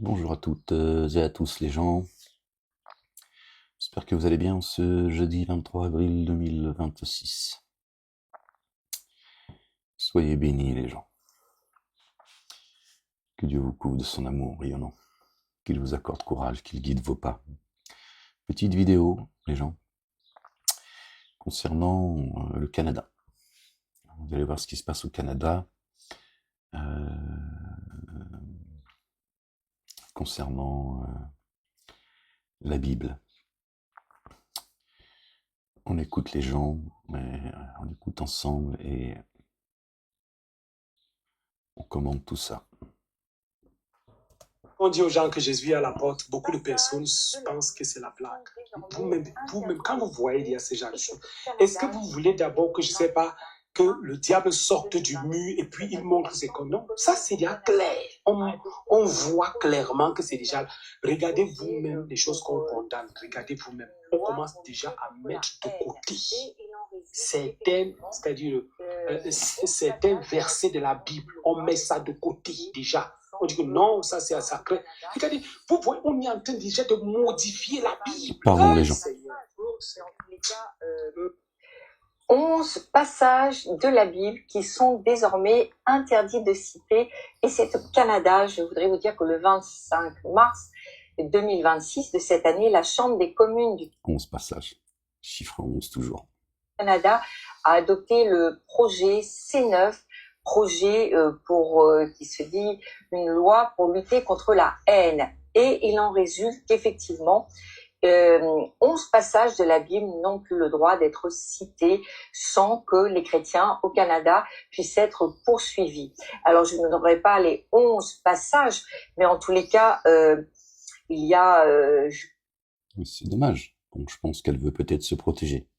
Bonjour à toutes et à tous les gens. J'espère que vous allez bien ce jeudi 23 avril 2026. Soyez bénis les gens. Que Dieu vous couvre de son amour rayonnant. Qu'il vous accorde courage, qu'il guide vos pas. Petite vidéo, les gens, concernant le Canada. Vous allez voir ce qui se passe au Canada concernant la Bible. On écoute les gens, on écoute ensemble et on commente tout ça. On dit aux gens que Jésus est à la porte, beaucoup de personnes pensent que c'est la blague. Vous-même, quand vous voyez il y a ces gens, est-ce que vous voulez d'abord que, je ne sais pas, que le diable sorte du mur et puis il montre ses conneries? Non, ça c'est déjà clair. On voit clairement que c'est déjà... Regardez vous-même les choses qu'on condamne. Regardez vous-même. On commence déjà à mettre de côté certains versets de la Bible. On met ça de côté déjà. On dit que non, ça c'est sacré. Regardez, vous voyez, on est en train déjà de modifier la Bible. Pardon les gens. 11 passages de la Bible qui sont désormais interdits de citer. Et c'est au Canada, je voudrais vous dire que le 25 mars 2026 de cette année, la Chambre des communes du 11 passages. Chiffre 11 toujours. Canada a adopté le projet C9, projet qui se dit une loi pour lutter contre la haine. Et il en résulte qu'effectivement, 11 passages de la Bible n'ont plus le droit d'être cités sans que les chrétiens au Canada puissent être poursuivis. Alors, je ne donnerai pas les 11 passages, mais en tous les cas, il y a... C'est dommage. Donc, je pense qu'elle veut peut-être se protéger.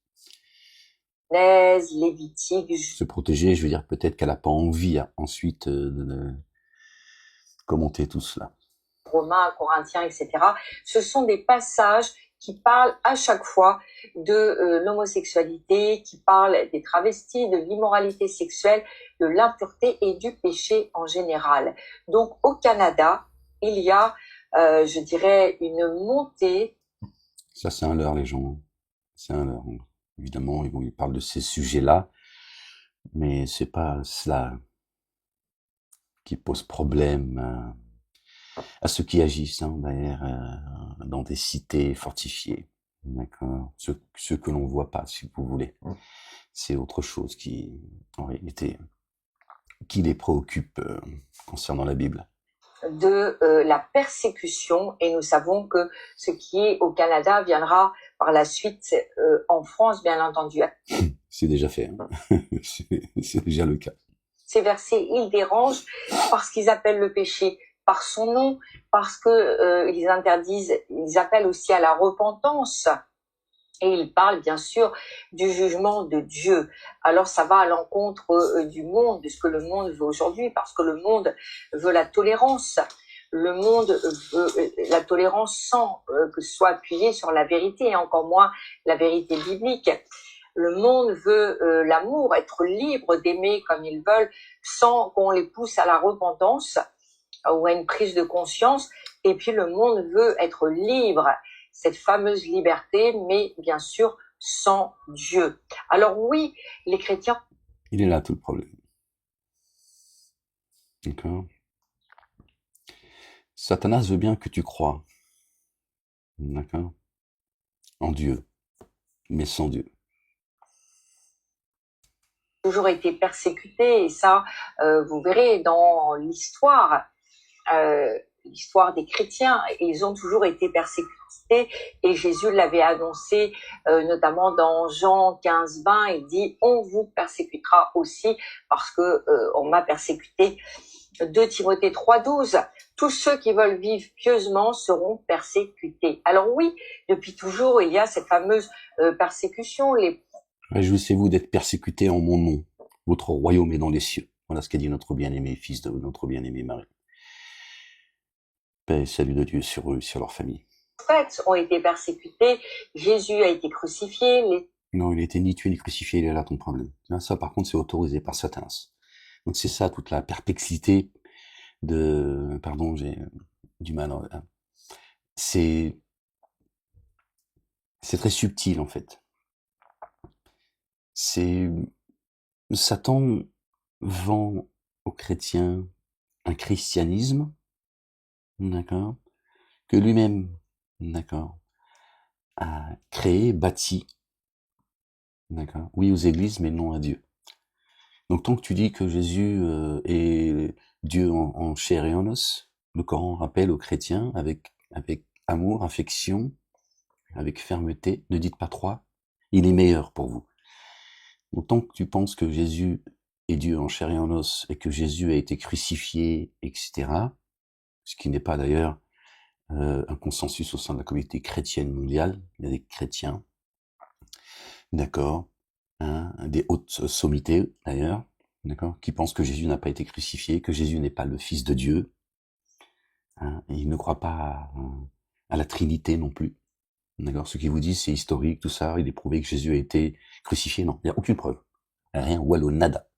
Lévitique... Se protéger, je veux dire peut-être qu'elle n'a pas envie ensuite de commenter tout cela. Romains, Corinthiens, etc. Ce sont des passages qui parlent à chaque fois de l'homosexualité, qui parlent des travestis, de l'immoralité sexuelle, de l'impureté et du péché en général. Donc au Canada, il y a, je dirais, une montée. Ça c'est un leurre les gens, c'est un leurre. Évidemment, ils parlent de ces sujets-là, mais c'est pas cela qui pose problème à ceux qui agissent dans des cités fortifiées. D'accord, ceux que l'on voit pas, si vous voulez. C'est autre chose qui, en réalité, qui les préoccupe concernant la Bible. De la persécution, et nous savons que ce qui est au Canada viendra par la suite en France, bien entendu. C'est déjà fait, hein. C'est déjà le cas. Ces versets, ils dérangent parce qu'ils appellent le péché par son nom, parce que ils interdisent, ils appellent aussi à la repentance. Et ils parlent bien sûr du jugement de Dieu. Alors ça va à l'encontre du monde, de ce que le monde veut aujourd'hui, parce que le monde veut la tolérance. Le monde veut la tolérance sans que ce soit appuyé sur la vérité, et encore moins la vérité biblique. Le monde veut l'amour, être libre d'aimer comme ils veulent, sans qu'on les pousse à la repentance ou à une prise de conscience. Et puis le monde veut être libre, cette fameuse liberté, mais bien sûr sans Dieu. Alors oui, les chrétiens... Il est là tout le problème. D'accord. Satanas veut bien que tu crois, d'accord, en Dieu, mais sans Dieu. Toujours été persécutés, et ça, vous verrez dans l'histoire des chrétiens, ils ont toujours été persécutés, et Jésus l'avait annoncé, notamment dans Jean 15:20, il dit « On vous persécutera aussi parce que on m'a persécuté ». 2 Timothée 3:12, tous ceux qui veulent vivre pieusement seront persécutés. Alors oui, depuis toujours, il y a cette fameuse persécution. Réjouissez-vous d'être persécutés en mon nom. Votre royaume est dans les cieux. Voilà ce qu'a dit notre bien-aimé fils de notre bien-aimé Marie. Paix et salut de Dieu sur eux, sur leur famille. Les prophètes ont été persécutés, Jésus a été crucifié. Non, il a été ni tué ni crucifié, il est là ton problème. Ça, par contre, c'est autorisé par Satanas. Donc c'est ça toute la perplexité de... Pardon, j'ai du mal. C'est très subtil en fait. C'est Satan vend aux chrétiens un christianisme, d'accord, que lui-même, d'accord, a créé, bâti, d'accord. Oui aux églises, mais non à Dieu. Donc tant que tu dis que Jésus est Dieu en chair et en os, le Coran rappelle aux chrétiens avec amour, affection, avec fermeté, ne dites pas trois, il est meilleur pour vous. Donc tant que tu penses que Jésus est Dieu en chair et en os et que Jésus a été crucifié, etc., ce qui n'est pas d'ailleurs un consensus au sein de la communauté chrétienne mondiale, il y a des chrétiens, d'accord, hein, des hautes sommités d'ailleurs, d'accord, qui pensent que Jésus n'a pas été crucifié, que Jésus n'est pas le Fils de Dieu, hein, et ils ne croient pas à la Trinité non plus, d'accord. Ce qui vous disent c'est historique, tout ça, il est prouvé que Jésus a été crucifié, non, il n'y a aucune preuve, rien, wallo, nada.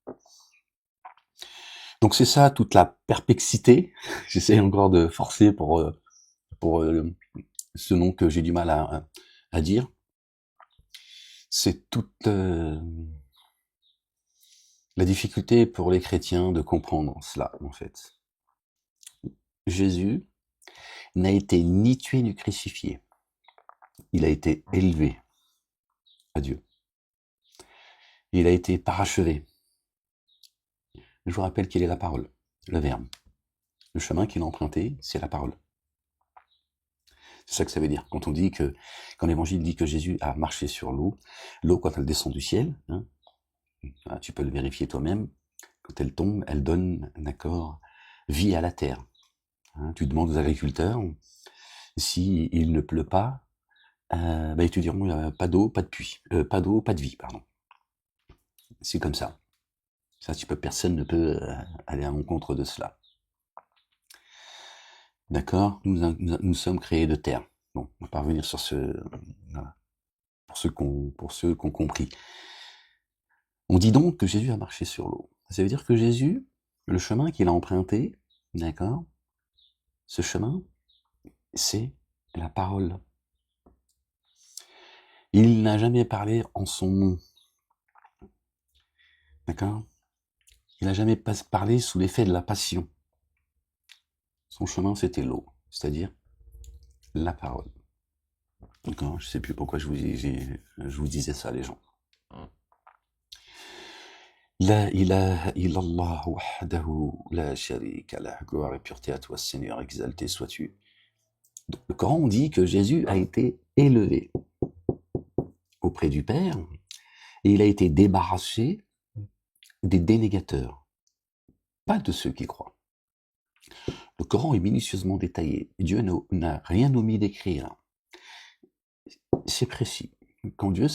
Donc c'est ça toute la perplexité. J'essaie encore de forcer pour ce nom que j'ai du mal à dire. C'est toute la difficulté pour les chrétiens de comprendre cela, en fait. Jésus n'a été ni tué ni crucifié. Il a été élevé à Dieu. Il a été parachevé. Je vous rappelle qu'il est la parole, le Verbe. Le chemin qu'il a emprunté, c'est la parole. C'est ça que ça veut dire. Quand l'Évangile dit que Jésus a marché sur l'eau, quand elle descend du ciel, hein, tu peux le vérifier toi-même, quand elle tombe, elle donne, d'accord, vie à la terre. Hein, tu demandes aux agriculteurs, si il ne pleut pas, ils te diront pas d'eau, pas de puits, pas d'eau, pas de vie, pardon. C'est comme ça. Ça, personne ne peut aller à l'encontre de cela. D'accord, nous sommes créés de terre. Bon, on va pas revenir sur voilà, pour ceux qui ont compris. On dit donc que Jésus a marché sur l'eau. Ça veut dire que Jésus, le chemin qu'il a emprunté, d'accord, ce chemin, c'est la parole. Il n'a jamais parlé en son nom. D'accord? Il n'a jamais parlé sous l'effet de la passion. Son chemin, c'était l'eau, c'est-à-dire la parole. D'accord? Je ne sais plus pourquoi je vous disais ça, les gens. La ilaha illallah wahdahu la sharika lah. Gloire et pureté à toi, Seigneur, exalté sois-tu. Donc, le Coran dit que Jésus a été élevé auprès du Père et il a été débarrassé des dénégateurs, pas de ceux qui croient. Le Coran est minutieusement détaillé. Dieu n'a rien omis d'écrire. C'est précis. Quand Dieu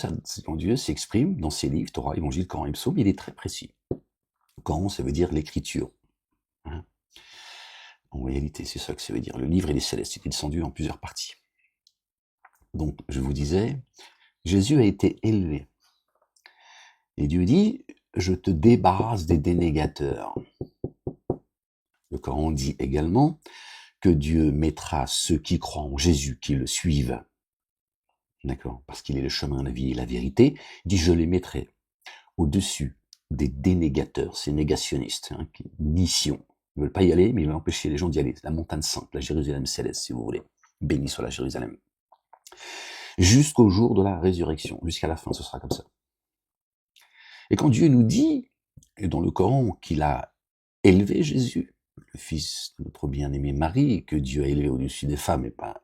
s'exprime dans ses livres, Torah, Évangile, Coran et Psaume, il est très précis. Le Coran, ça veut dire l'écriture. Hein, en réalité, c'est ça que ça veut dire. Le livre, il est céleste, il est descendu en plusieurs parties. Donc, je vous disais, Jésus a été élevé. Et Dieu dit, je te débarrasse des dénégateurs. Le Coran dit également que Dieu mettra ceux qui croient en Jésus, qui le suivent, d'accord, parce qu'il est le chemin, la vie et la vérité, il dit je les mettrai au-dessus des dénégateurs, ces négationnistes, hein, mission. Ils ne veulent pas y aller, mais ils veulent empêcher les gens d'y aller. La montagne sainte, la Jérusalem céleste, si vous voulez. Béni soit la Jérusalem. Jusqu'au jour de la résurrection, jusqu'à la fin, ce sera comme ça. Et quand Dieu nous dit, dans le Coran, qu'il a élevé Jésus, le fils de notre bien-aimé Marie, que Dieu a élevé au-dessus des femmes et pas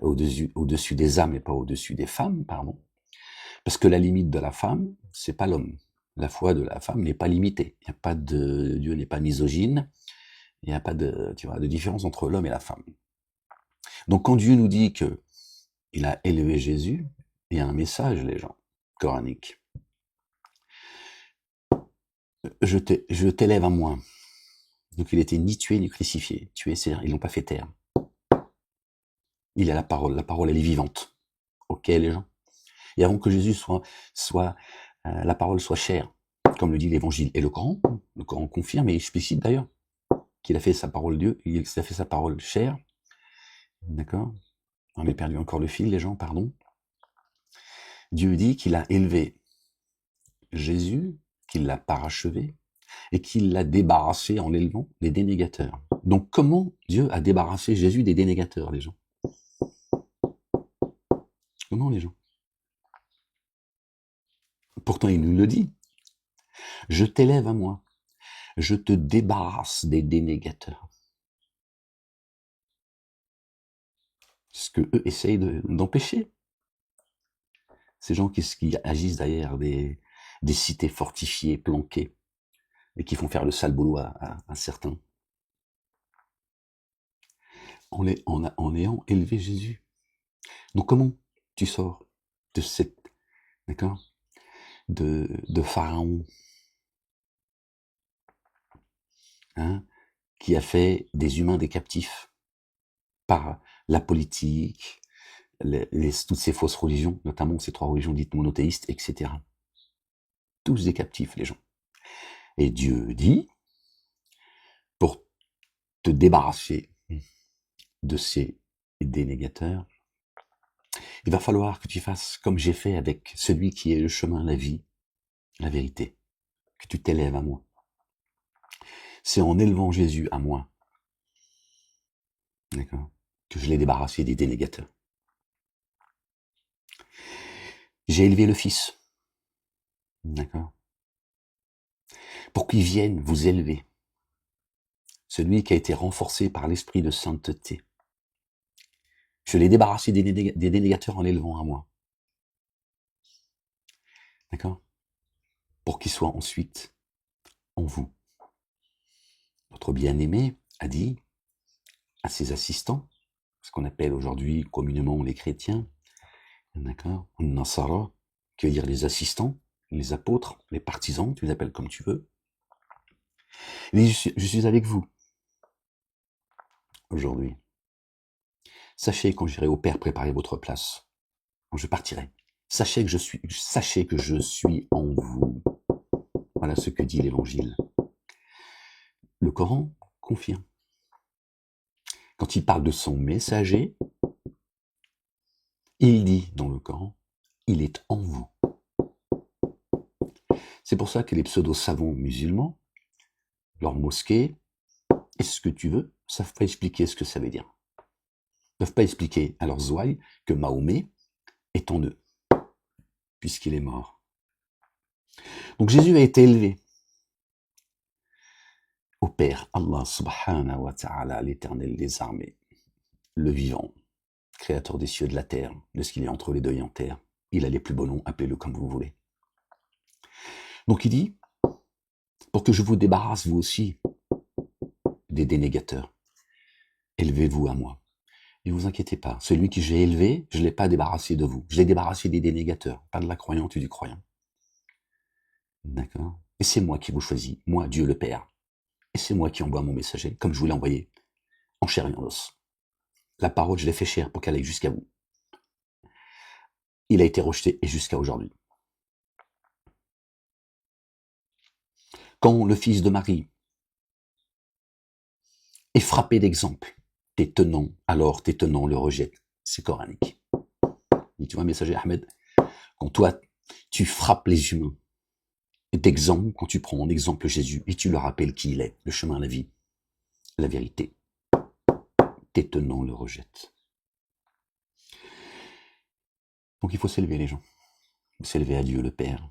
au-dessus des âmes et pas au-dessus des femmes, pardon. Parce que la limite de la femme, c'est pas l'homme. La foi de la femme n'est pas limitée. Dieu n'est pas misogyne. Il n'y a pas de différence entre l'homme et la femme. Donc quand Dieu nous dit que il a élevé Jésus, il y a un message, les gens, coranique. Je t'élève à moi. Donc il était ni tué ni crucifié. Tué, c'est-à-dire ils l'ont pas fait taire. Il a la parole elle est vivante. Ok les gens. Et avant que Jésus la parole soit chère, comme le dit l'Évangile et le Coran confirme et explicite d'ailleurs. qu'il a fait sa parole Dieu, qu'il a fait sa parole chère. D'accord? On a perdu encore le fil, les gens, pardon. Dieu dit qu'il a élevé Jésus, qu'il l'a parachevé, et qu'il l'a débarrassé en l'élevant des dénégateurs. Donc comment Dieu a débarrassé Jésus des dénégateurs, les gens? Comment, les gens? Pourtant, il nous le dit. Je t'élève à moi. Je te débarrasse des dénégateurs. C'est ce que eux essayent d'empêcher. Ces gens qui agissent derrière des cités fortifiées, planquées, et qui font faire le sale boulot à certains. En ayant élevé Jésus. Donc comment tu sors de cette, d'accord, de Pharaon, hein, qui a fait des humains des captifs par la politique, toutes ces fausses religions, notamment ces 3 religions dites monothéistes, etc. Tous des captifs, les gens. Et Dieu dit, pour te débarrasser de ces dénégateurs, il va falloir que tu fasses comme j'ai fait avec celui qui est le chemin, la vie, la vérité, que tu t'élèves à moi. C'est en élevant Jésus à moi, d'accord, que je l'ai débarrassé des dénégateurs. J'ai élevé le Fils, d'accord, pour qu'il vienne vous élever. Celui qui a été renforcé par l'esprit de sainteté. Je l'ai débarrassé des dénégateurs en l'élevant à moi. D'accord? Pour qu'il soit ensuite en vous. Notre bien-aimé a dit à ses assistants, ce qu'on appelle aujourd'hui communément les chrétiens, d'accord, Nasara, qui veut dire les assistants, les apôtres, les partisans, tu les appelles comme tu veux. Il dit, je suis avec vous aujourd'hui. Sachez quand j'irai au Père préparer votre place, quand je partirai, sachez que je suis en vous. Voilà ce que dit l'Évangile. Le Coran confirme. Quand il parle de son messager, il dit dans le Coran, il est en vous. C'est pour ça que les pseudo-savants musulmans, leurs mosquées, et ce que tu veux, ne savent pas expliquer ce que ça veut dire. Ils ne peuvent pas expliquer à leurs ouailles que Mahomet est en eux, puisqu'il est mort. Donc Jésus a été élevé au Père, Allah subhanahu wa ta'ala, l'éternel des armées, le vivant, créateur des cieux et de la terre, de ce qu'il est entre les deux et en terre. Il a les plus beaux noms, appelez-le comme vous voulez. Donc il dit, pour que je vous débarrasse vous aussi des dénégateurs, élevez-vous à moi. Ne vous inquiétez pas, celui que j'ai élevé, je ne l'ai pas débarrassé de vous. Je l'ai débarrassé des dénégateurs, pas de la croyante ou du croyant. D'accord? Et c'est moi qui vous choisis, moi, Dieu le Père. Et c'est moi qui envoie mon messager, comme je vous l'ai envoyé, en chair et en os. La parole, je l'ai fait chère pour qu'elle aille jusqu'à vous. Il a été rejeté et jusqu'à aujourd'hui. Quand le fils de Marie est frappé d'exemple, tes tenants le rejettent. C'est coranique. Et tu vois, messager Ahmed, quand toi, tu frappes les humains d'exemple, quand tu prends en exemple Jésus et tu leur rappelles qui il est, le chemin, la vie, la vérité, tes tenants le rejettent. Donc il faut s'élever, les gens. Il faut s'élever à Dieu le Père,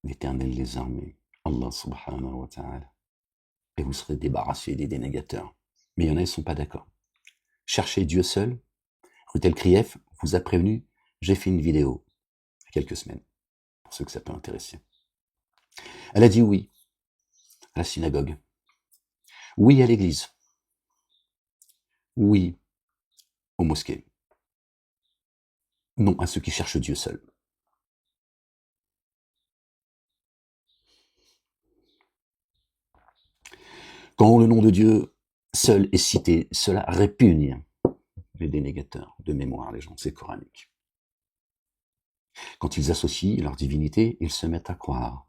l'éternel des armées, Allah subhanahu wa ta'ala. Et vous serez débarrassés des dénégateurs. Mais il y en a, ils ne sont pas d'accord. Cherchez Dieu seul. Rutel Krief vous a prévenu, j'ai fait une vidéo il y a quelques semaines, pour ceux que ça peut intéresser. Elle a dit oui à la synagogue, oui à l'église, oui aux mosquées, non à ceux qui cherchent Dieu seul. Quand le nom de Dieu seul est cité, cela répugne les dénégateurs de mémoire, les gens, c'est coranique. Quand ils associent leur divinité, ils se mettent à croire.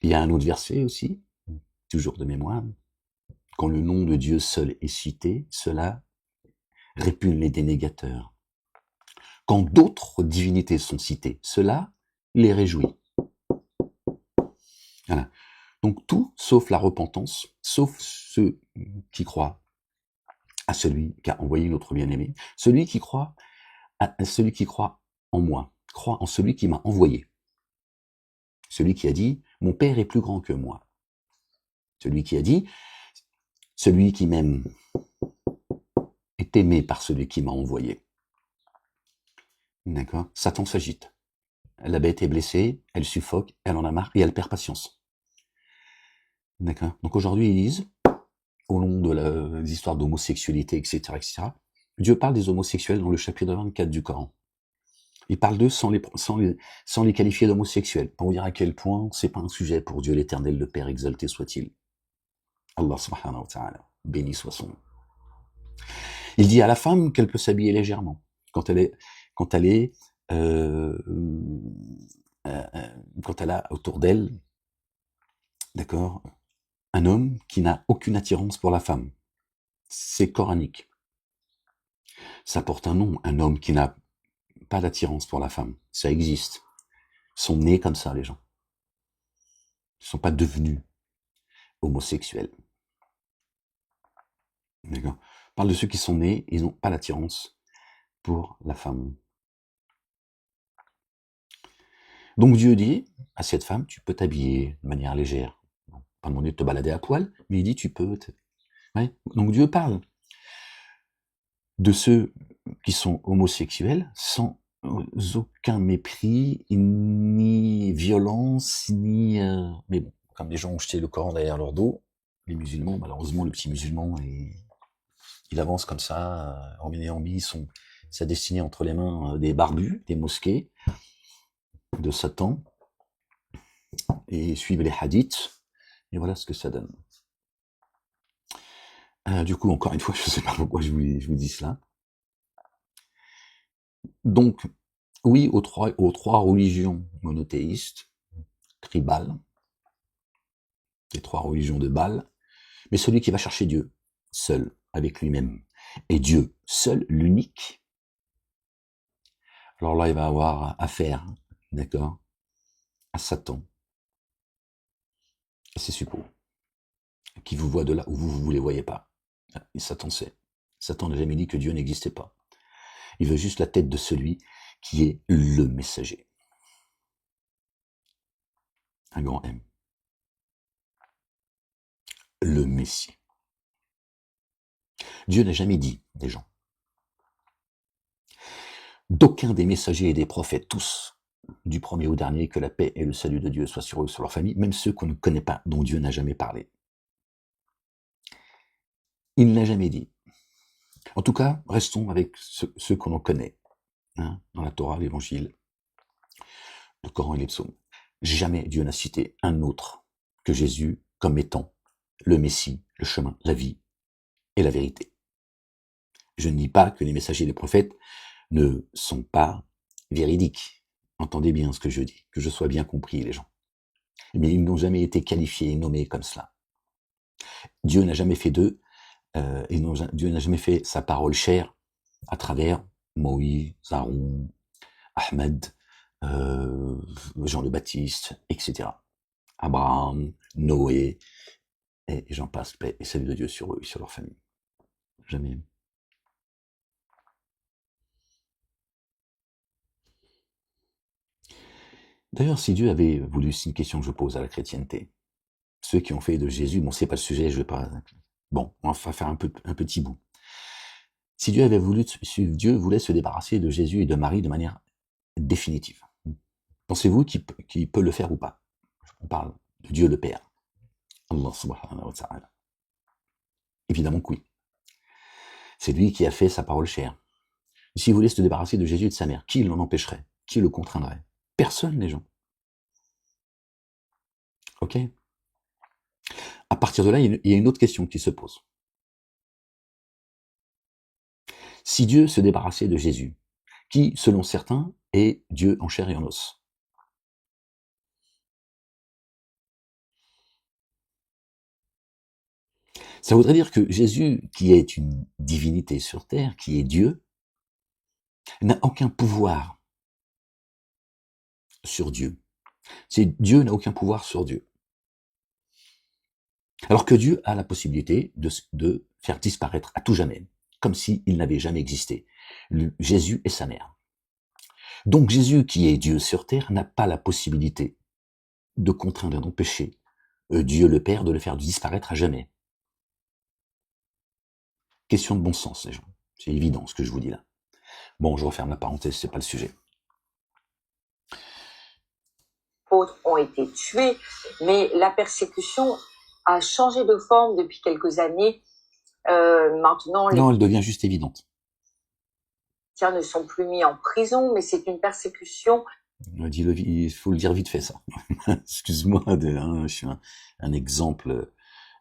Il y a un autre verset aussi, toujours de mémoire. Quand le nom de Dieu seul est cité, cela répugne les dénégateurs. Quand d'autres divinités sont citées, cela les réjouit. Voilà. Donc tout, sauf la repentance, sauf ceux qui croient à celui qui a envoyé notre bien-aimé, celui qui croit en moi, croit en celui qui m'a envoyé. Celui qui a dit, mon Père est plus grand que moi. Celui qui a dit, celui qui m'aime est aimé par celui qui m'a envoyé. D'accord? Satan s'agite. La bête est blessée, elle suffoque, elle en a marre et elle perd patience. D'accord? Donc aujourd'hui, ils disent, au long de des histoires d'homosexualité, etc., Dieu parle des homosexuels dans le chapitre 24 du Coran. Il parle d'eux sans les qualifier d'homosexuels, pour dire à quel point c'est pas un sujet pour Dieu l'éternel, le Père exalté soit-il. Allah subhanahu wa ta'ala, béni soit son nom. Il dit à la femme qu'elle peut s'habiller légèrement, quand elle a autour d'elle, d'accord, un homme qui n'a aucune attirance pour la femme. C'est coranique. Ça porte un nom, un homme qui n'a pas d'attirance pour la femme. Ça existe. Ils sont nés comme ça, les gens. Ils ne sont pas devenus homosexuels. D'accord? On parle de ceux qui sont nés, ils n'ont pas l'attirance pour la femme. Donc Dieu dit à cette femme, tu peux t'habiller de manière légère. Bon, pas demander de te balader à poil, mais il dit tu peux. Ouais. Donc Dieu parle de ceux qui sont homosexuels sans aucun mépris, ni violence, ni... Mais bon, comme les gens ont jeté le Coran derrière leur dos, les musulmans, malheureusement, le petit musulman, il avance comme ça, en bien et en mis, sa destinée entre les mains des barbus, des mosquées, de Satan, et suivent les hadiths, et voilà ce que ça donne. Du coup, encore une fois, je ne sais pas pourquoi je vous dis cela. Donc, oui, aux trois religions monothéistes, tribales, les trois religions de Baal, mais celui qui va chercher Dieu, seul, avec lui-même, et Dieu, seul, l'unique, alors là, il va avoir affaire, d'accord, à Satan, et ses suppôts, qui vous voient de là où vous ne les voyez pas. Et Satan sait. Satan n'a jamais dit que Dieu n'existait pas. Il veut juste la tête de celui qui est le messager. Un grand M. Le Messie. Dieu n'a jamais dit, des gens, d'aucun des messagers et des prophètes, tous, du premier au dernier, que la paix et le salut de Dieu soient sur eux, sur leur famille, même ceux qu'on ne connaît pas, dont Dieu n'a jamais parlé. Il n'a jamais dit. En tout cas, restons avec ceux qu'on en connaît, hein, dans la Torah, l'Évangile, le Coran et les psaumes. Jamais Dieu n'a cité un autre que Jésus comme étant le Messie, le chemin, la vie et la vérité. Je ne dis pas que les messagers et les prophètes ne sont pas véridiques. Entendez bien ce que je dis, que je sois bien compris, les gens. Mais ils n'ont jamais été qualifiés et nommés comme cela. Dieu n'a jamais fait d'eux, Dieu n'a jamais fait sa parole chère à travers Moïse, Aaron, Ahmed, Jean le Baptiste, etc. Abraham, Noé, et j'en passe, paix et salut de Dieu sur eux et sur leur famille. Jamais. D'ailleurs, si Dieu avait voulu, c'est une question que je pose à la chrétienté, ceux qui ont fait de Jésus, bon, c'est pas le sujet, je vais pas... Bon, on va faire un petit bout. Si Dieu avait voulu suivre, Dieu voulait se débarrasser de Jésus et de Marie de manière définitive. Pensez-vous qu'il peut le faire ou pas? On parle de Dieu le Père. Allah subhanahu wa ta'ala. Évidemment que oui. C'est lui qui a fait sa parole chère. S'il voulait se débarrasser de Jésus et de sa mère, qui l'en empêcherait? Qui le contraindrait? Personne, les gens. Ok? À partir de là, il y a une autre question qui se pose. Si Dieu se débarrassait de Jésus, qui, selon certains, est Dieu en chair et en os? Ça voudrait dire que Jésus, qui est une divinité sur terre, qui est Dieu, n'a aucun pouvoir sur Dieu. Dieu n'a aucun pouvoir sur Dieu. Alors que Dieu a la possibilité de faire disparaître à tout jamais, comme s'il n'avait jamais existé. Jésus est sa mère. Donc Jésus, qui est Dieu sur terre, n'a pas la possibilité de contraindre et d'empêcher Dieu le Père de le faire disparaître à jamais. Question de bon sens, les gens. C'est évident ce que je vous dis là. Bon, je referme la parenthèse, c'est pas le sujet. Autres ont été tués, mais la persécution a changé de forme depuis quelques années. Maintenant, les Non, elle devient juste évidente. chrétiens ne sont plus mis en prison, mais c'est une persécution. Il faut le dire vite fait, ça. Excuse-moi, je suis un exemple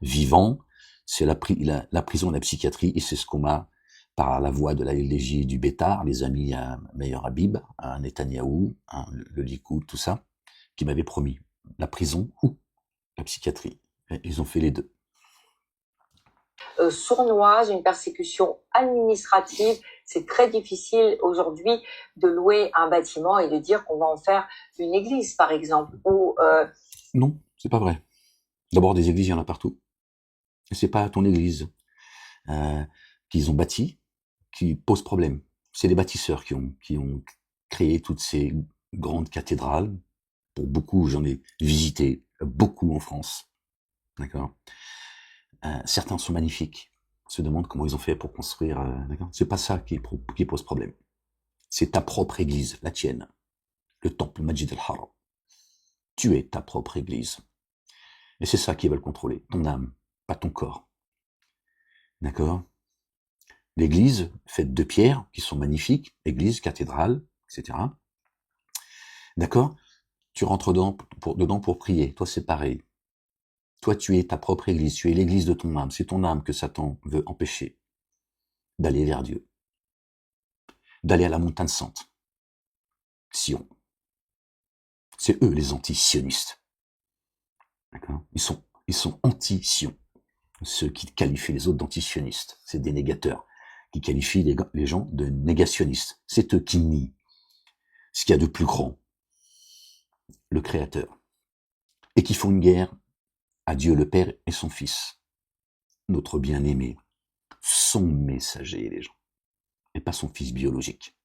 vivant. C'est la prison et la psychiatrie, et c'est ce qu'on m'a, par la voix de la LDJ du Bétar, les amis à Meir Habib, à Netanyahou, le Likoud, tout ça, qui m'avaient promis la prison ou la psychiatrie. Et ils ont fait les deux. Sournoise, une persécution administrative. C'est très difficile aujourd'hui de louer un bâtiment et de dire qu'on va en faire une église, par exemple. Ou Non, c'est pas vrai. D'abord, des églises, il y en a partout. Et c'est pas ton église qu'ils ont bâti qui pose problème. C'est les bâtisseurs qui ont créé toutes ces grandes cathédrales. Pour beaucoup, j'en ai visité beaucoup en France. D'accord. Certains sont magnifiques. On se demande comment ils ont fait pour construire. D'accord. C'est pas ça qui pose problème. C'est ta propre église, la tienne, le temple Majid al-Haram. Tu es ta propre église. Et c'est ça qu'ils veulent contrôler, ton âme, pas ton corps. D'accord. L'église, faite de pierres, qui sont magnifiques, église, cathédrale, etc. D'accord. Tu rentres dedans pour prier. Toi, c'est pareil. Toi, tu es ta propre église, tu es l'église de ton âme. C'est ton âme que Satan veut empêcher d'aller vers Dieu, d'aller à la montagne sainte, Sion. C'est eux les anti-sionistes. D'accord. Ils sont anti-Sion. Ceux qui qualifient les autres d'anti-sionistes, c'est des négateurs, qui qualifient les gens de négationnistes. C'est eux qui nient ce qu'il y a de plus grand, le Créateur, et qui font une guerre à Dieu le Père et son Fils, notre bien-aimé, son messager, les gens, et pas son fils biologique.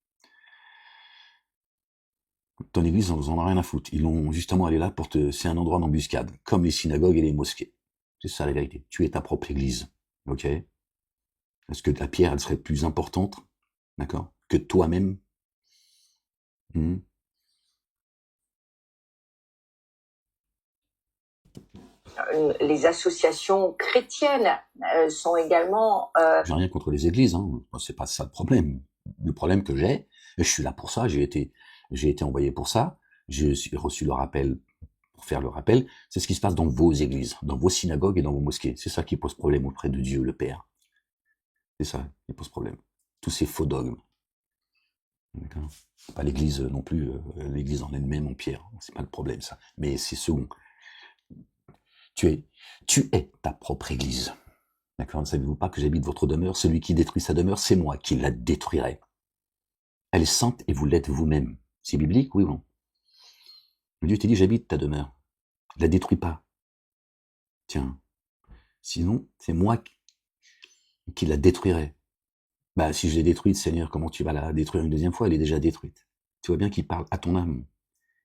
Ton église, on en a rien à foutre. Ils l'ont justement allé là c'est un endroit d'embuscade, comme les synagogues et les mosquées. C'est ça la vérité. Tu es ta propre église, ok? Est-ce que la pierre, elle serait plus importante, d'accord, que toi-même? Les associations chrétiennes sont également... J'ai rien contre les églises, hein. C'est pas ça le problème. Le problème que j'ai, et je suis là pour ça, j'ai été envoyé pour ça, j'ai reçu le rappel pour faire le rappel, c'est ce qui se passe dans vos églises, dans vos synagogues et dans vos mosquées. C'est ça qui pose problème auprès de Dieu, le Père. C'est ça qui pose problème. Tous ces faux dogmes. D'accord. Pas l'église non plus, l'église en elle-même en pierre. C'est pas le problème, ça. Mais c'est second. Tu es ta propre église. D'accord. Ne savez-vous pas que j'habite votre demeure? Celui qui détruit sa demeure, c'est moi qui la détruirai. Elle est sainte et vous l'êtes vous-même. C'est biblique, oui ou non? Dieu t'a dit, j'habite ta demeure. La détruis pas. Tiens. Sinon, c'est moi qui la détruirai. Bah, si je l'ai détruite, Seigneur, comment tu vas la détruire une deuxième fois? Elle est déjà détruite. Tu vois bien qu'il parle à ton âme.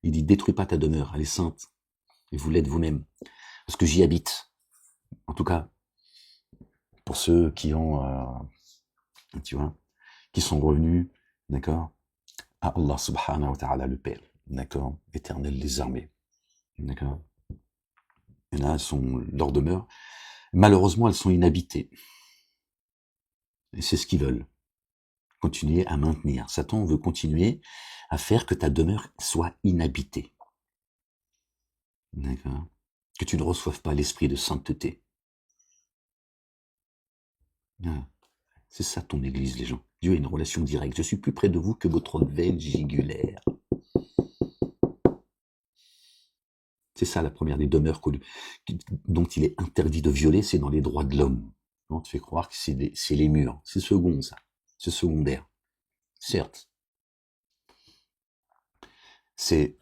Il dit, détruis pas ta demeure, elle est sainte. Et vous l'êtes vous-même. Parce que j'y habite. En tout cas, pour ceux qui ont, tu vois, qui sont revenus, d'accord, à Allah subhanahu wa ta'ala, le Père, d'accord, éternel des armées, d'accord. Il y en a, leur demeure, malheureusement, elles sont inhabitées. Et c'est ce qu'ils veulent. Continuer à maintenir. Satan veut continuer à faire que ta demeure soit inhabitée. D'accord. Que tu ne reçoives pas l'esprit de sainteté. Ah. C'est ça ton église, les gens. Dieu a une relation directe. Je suis plus près de vous que votre veine jugulaire. C'est ça la première des demeures dont il est interdit de violer, c'est dans les droits de l'homme. On te fait croire que c'est les murs. C'est second, ça. C'est secondaire. Certes. C'est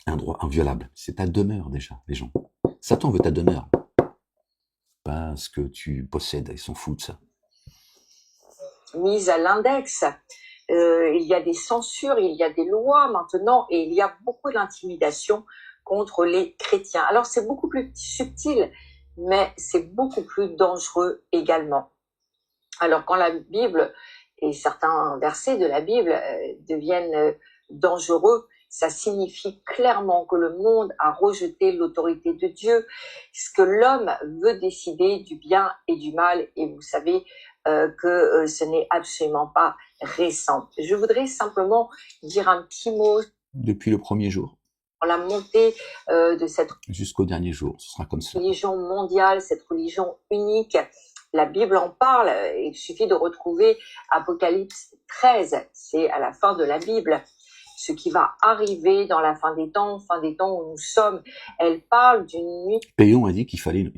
un droit inviolable. C'est ta demeure, déjà, les gens. Satan veut ta demeure. Pas ce que tu possèdes. Ils s'en foutent de ça. Mise à l'index. Il y a des censures, il y a des lois maintenant, et il y a beaucoup d'intimidation contre les chrétiens. Alors c'est beaucoup plus subtil, mais c'est beaucoup plus dangereux également. Alors quand la Bible et certains versets de la Bible deviennent dangereux, ça signifie clairement que le monde a rejeté l'autorité de Dieu, ce que l'homme veut décider du bien et du mal, et vous savez que ce n'est absolument pas récent. Je voudrais simplement dire un petit mot. Depuis le premier jour. La montée de cette jusqu'au dernier jour, ce sera comme ça. Religion mondiale, cette religion unique. La Bible en parle, il suffit de retrouver Apocalypse 13, c'est à la fin de la Bible. Ce qui va arriver dans la fin des temps où nous sommes. Elle parle d'une nuit. Payon a dit qu'il fallait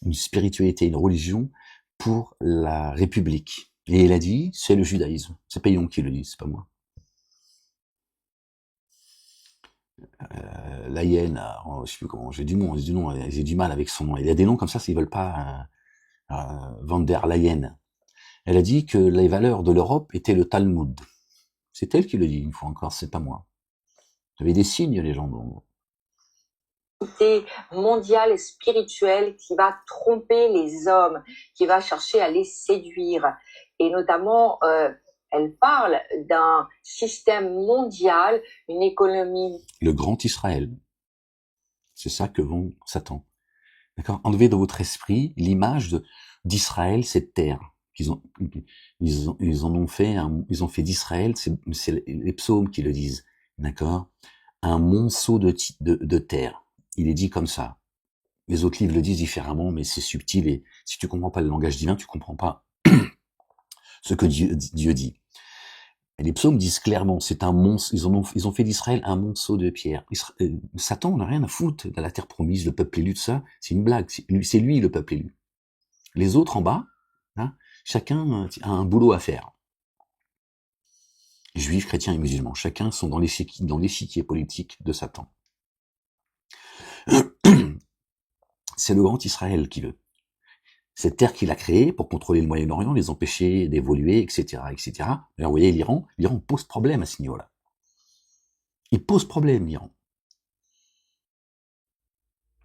une spiritualité, une religion pour la République. Et il a dit, c'est le judaïsme. C'est Payon qui le dit, c'est pas moi. La hyène, je sais plus comment, j'ai du nom, j'ai du mal avec son nom. Il y a des noms comme ça, s'ils veulent pas Van der Leyen. Elle a dit que les valeurs de l'Europe étaient le Talmud. C'est elle qui le dit, une fois encore, c'est pas moi. Vous avez des signes, les gens. Mondiale, spirituelle, qui va tromper les hommes, qui va chercher à les séduire. Et notamment, elle parle d'un système mondial, une économie. Le grand Israël. C'est ça que vont Satan. D'accord? Enlevez de votre esprit l'image d'Israël, cette terre. Ils ont fait d'Israël, c'est les psaumes qui le disent, d'accord, un monceau de terre. Il est dit comme ça. Les autres livres le disent différemment, mais c'est subtil, et si tu comprends pas le langage divin, tu comprends pas ce que Dieu dit. Et les psaumes disent clairement, c'est un monstre. Ils ont fait d'Israël un monceau de pierre. Satan n'a rien à foutre de la terre promise, le peuple élu, de ça. C'est une blague. C'est lui le peuple élu. Les autres en bas, hein, chacun a un boulot à faire. Juifs, chrétiens et musulmans, chacun sont dans l'échiquier politique de Satan. C'est le grand Israël qui veut. Cette terre qu'il a créée pour contrôler le Moyen-Orient, les empêcher d'évoluer, etc., etc. Alors, vous voyez, l'Iran pose problème à ce niveau-là. Il pose problème, l'Iran.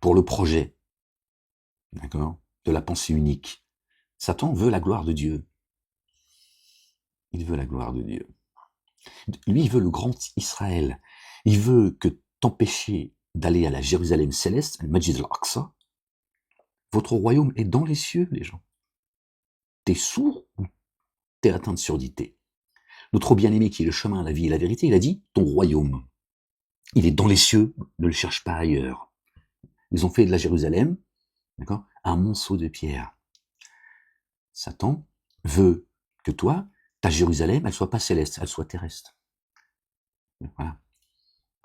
Pour le projet, d'accord, de la pensée unique. Satan veut la gloire de Dieu. Il veut la gloire de Dieu. Lui, il veut le grand Israël. Il veut que t'empêcher d'aller à la Jérusalem céleste, le Masjid al-Aqsa. Votre royaume est dans les cieux, les gens. T'es sourd ou t'es atteint de surdité? Notre bien-aimé qui est le chemin, la vie et la vérité, il a dit, ton royaume, il est dans les cieux, ne le cherche pas ailleurs. Ils ont fait de la Jérusalem, d'accord, un monceau de pierre. Satan veut que toi, ta Jérusalem, elle soit pas céleste, elle soit terrestre. Voilà.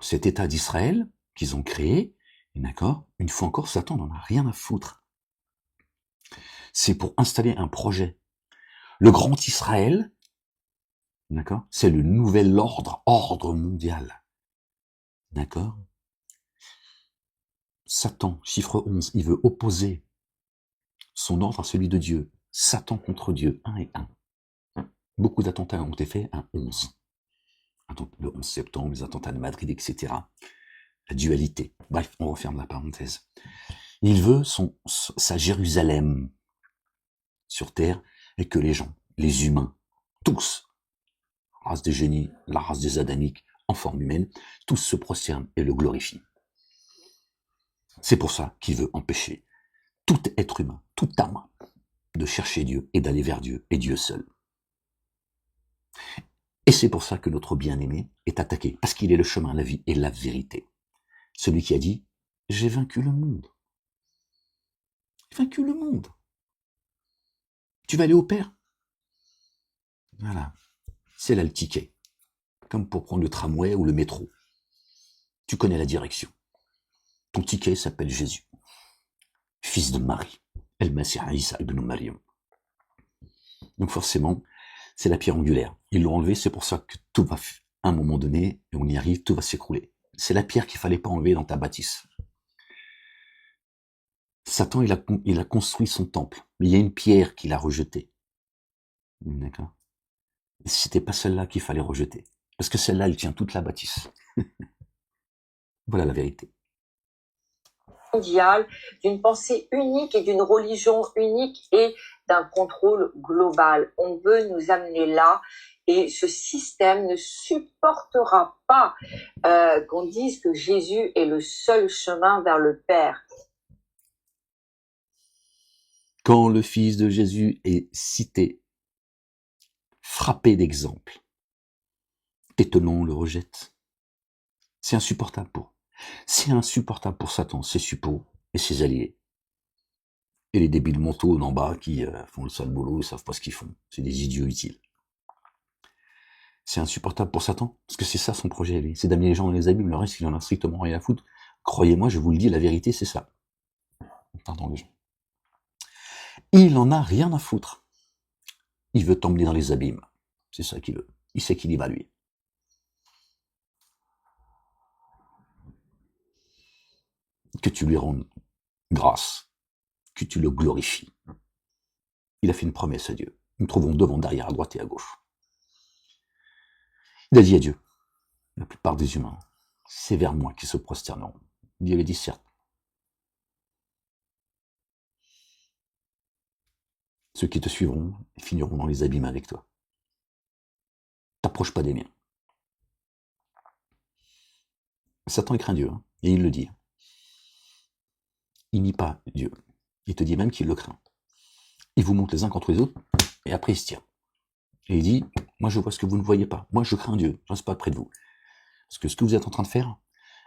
Cet État d'Israël qu'ils ont créé, d'accord, une fois encore, Satan n'en a rien à foutre. C'est pour installer un projet. Le grand Israël, d'accord, c'est le nouvel ordre mondial. D'accord? Satan, chiffre 11, il veut opposer son ordre à celui de Dieu. Satan contre Dieu, 1 et 1. Beaucoup d'attentats ont été faits à 11. Le 11 septembre, les attentats de Madrid, etc. La dualité. Bref, on referme la parenthèse. Il veut sa Jérusalem sur terre, et que les gens, les humains, tous, la race des génies, la race des adamiques, en forme humaine, tous se prosternent et le glorifient. C'est pour ça qu'il veut empêcher tout être humain, toute âme, de chercher Dieu et d'aller vers Dieu et Dieu seul. Et c'est pour ça que notre bien-aimé est attaqué, parce qu'il est le chemin, la vie et la vérité. Celui qui a dit, j'ai vaincu le monde. J'ai vaincu le monde. Tu vas aller au Père? Voilà. C'est là le ticket. Comme pour prendre le tramway ou le métro. Tu connais la direction. Ton ticket s'appelle Jésus. Fils de Marie. El al-Masih Isa ibn Maryam. Donc forcément, c'est la pierre angulaire. Ils l'ont enlevé, c'est pour ça que tout va, à un moment donné, et on y arrive, tout va s'écrouler. C'est la pierre qu'il fallait pas enlever dans ta bâtisse. Satan, il a construit son temple, mais il y a une pierre qu'il a rejetée. D'accord? C'était pas celle-là qu'il fallait rejeter. Parce que celle-là, elle tient toute la bâtisse. Voilà la vérité. Mondiale, d'une pensée unique et d'une religion unique et d'un contrôle global. On veut nous amener là et ce système ne supportera pas qu'on dise que Jésus est le seul chemin vers le Père. Quand le Fils de Jésus est cité, frappé d'exemple, Tétenon le rejette. C'est insupportable pour Satan, ses suppôts et ses alliés. Et les débiles mentaux d'en bas qui font le sale boulot, ils savent pas ce qu'ils font. C'est des idiots utiles. C'est insupportable pour Satan, parce que c'est ça son projet, lui. C'est d'amener les gens dans les abîmes, le reste, il en a strictement rien à foutre. Croyez-moi, je vous le dis, la vérité, c'est ça. Pardon, les gens. Il en a rien à foutre. Il veut t'emmener dans les abîmes. C'est ça qu'il veut. Il sait qu'il y va, lui. Que tu lui rendes grâce, que tu le glorifies. Il a fait une promesse à Dieu. Nous trouvons devant, derrière, à droite et à gauche. Il a dit à Dieu, la plupart des humains, c'est vers moi qu'ils se prosterneront. Dieu l'a dit, certes. Ceux qui te suivront finiront dans les abîmes avec toi. T'approche pas des miens. Satan, il craint Dieu, hein, et il le dit. Il nie pas Dieu. Il te dit même qu'il le craint. Il vous montre les uns contre les autres, et après il se tire. Et il dit, moi je vois ce que vous ne voyez pas. Moi je crains Dieu, je reste pas près de vous. Parce que ce que vous êtes en train de faire,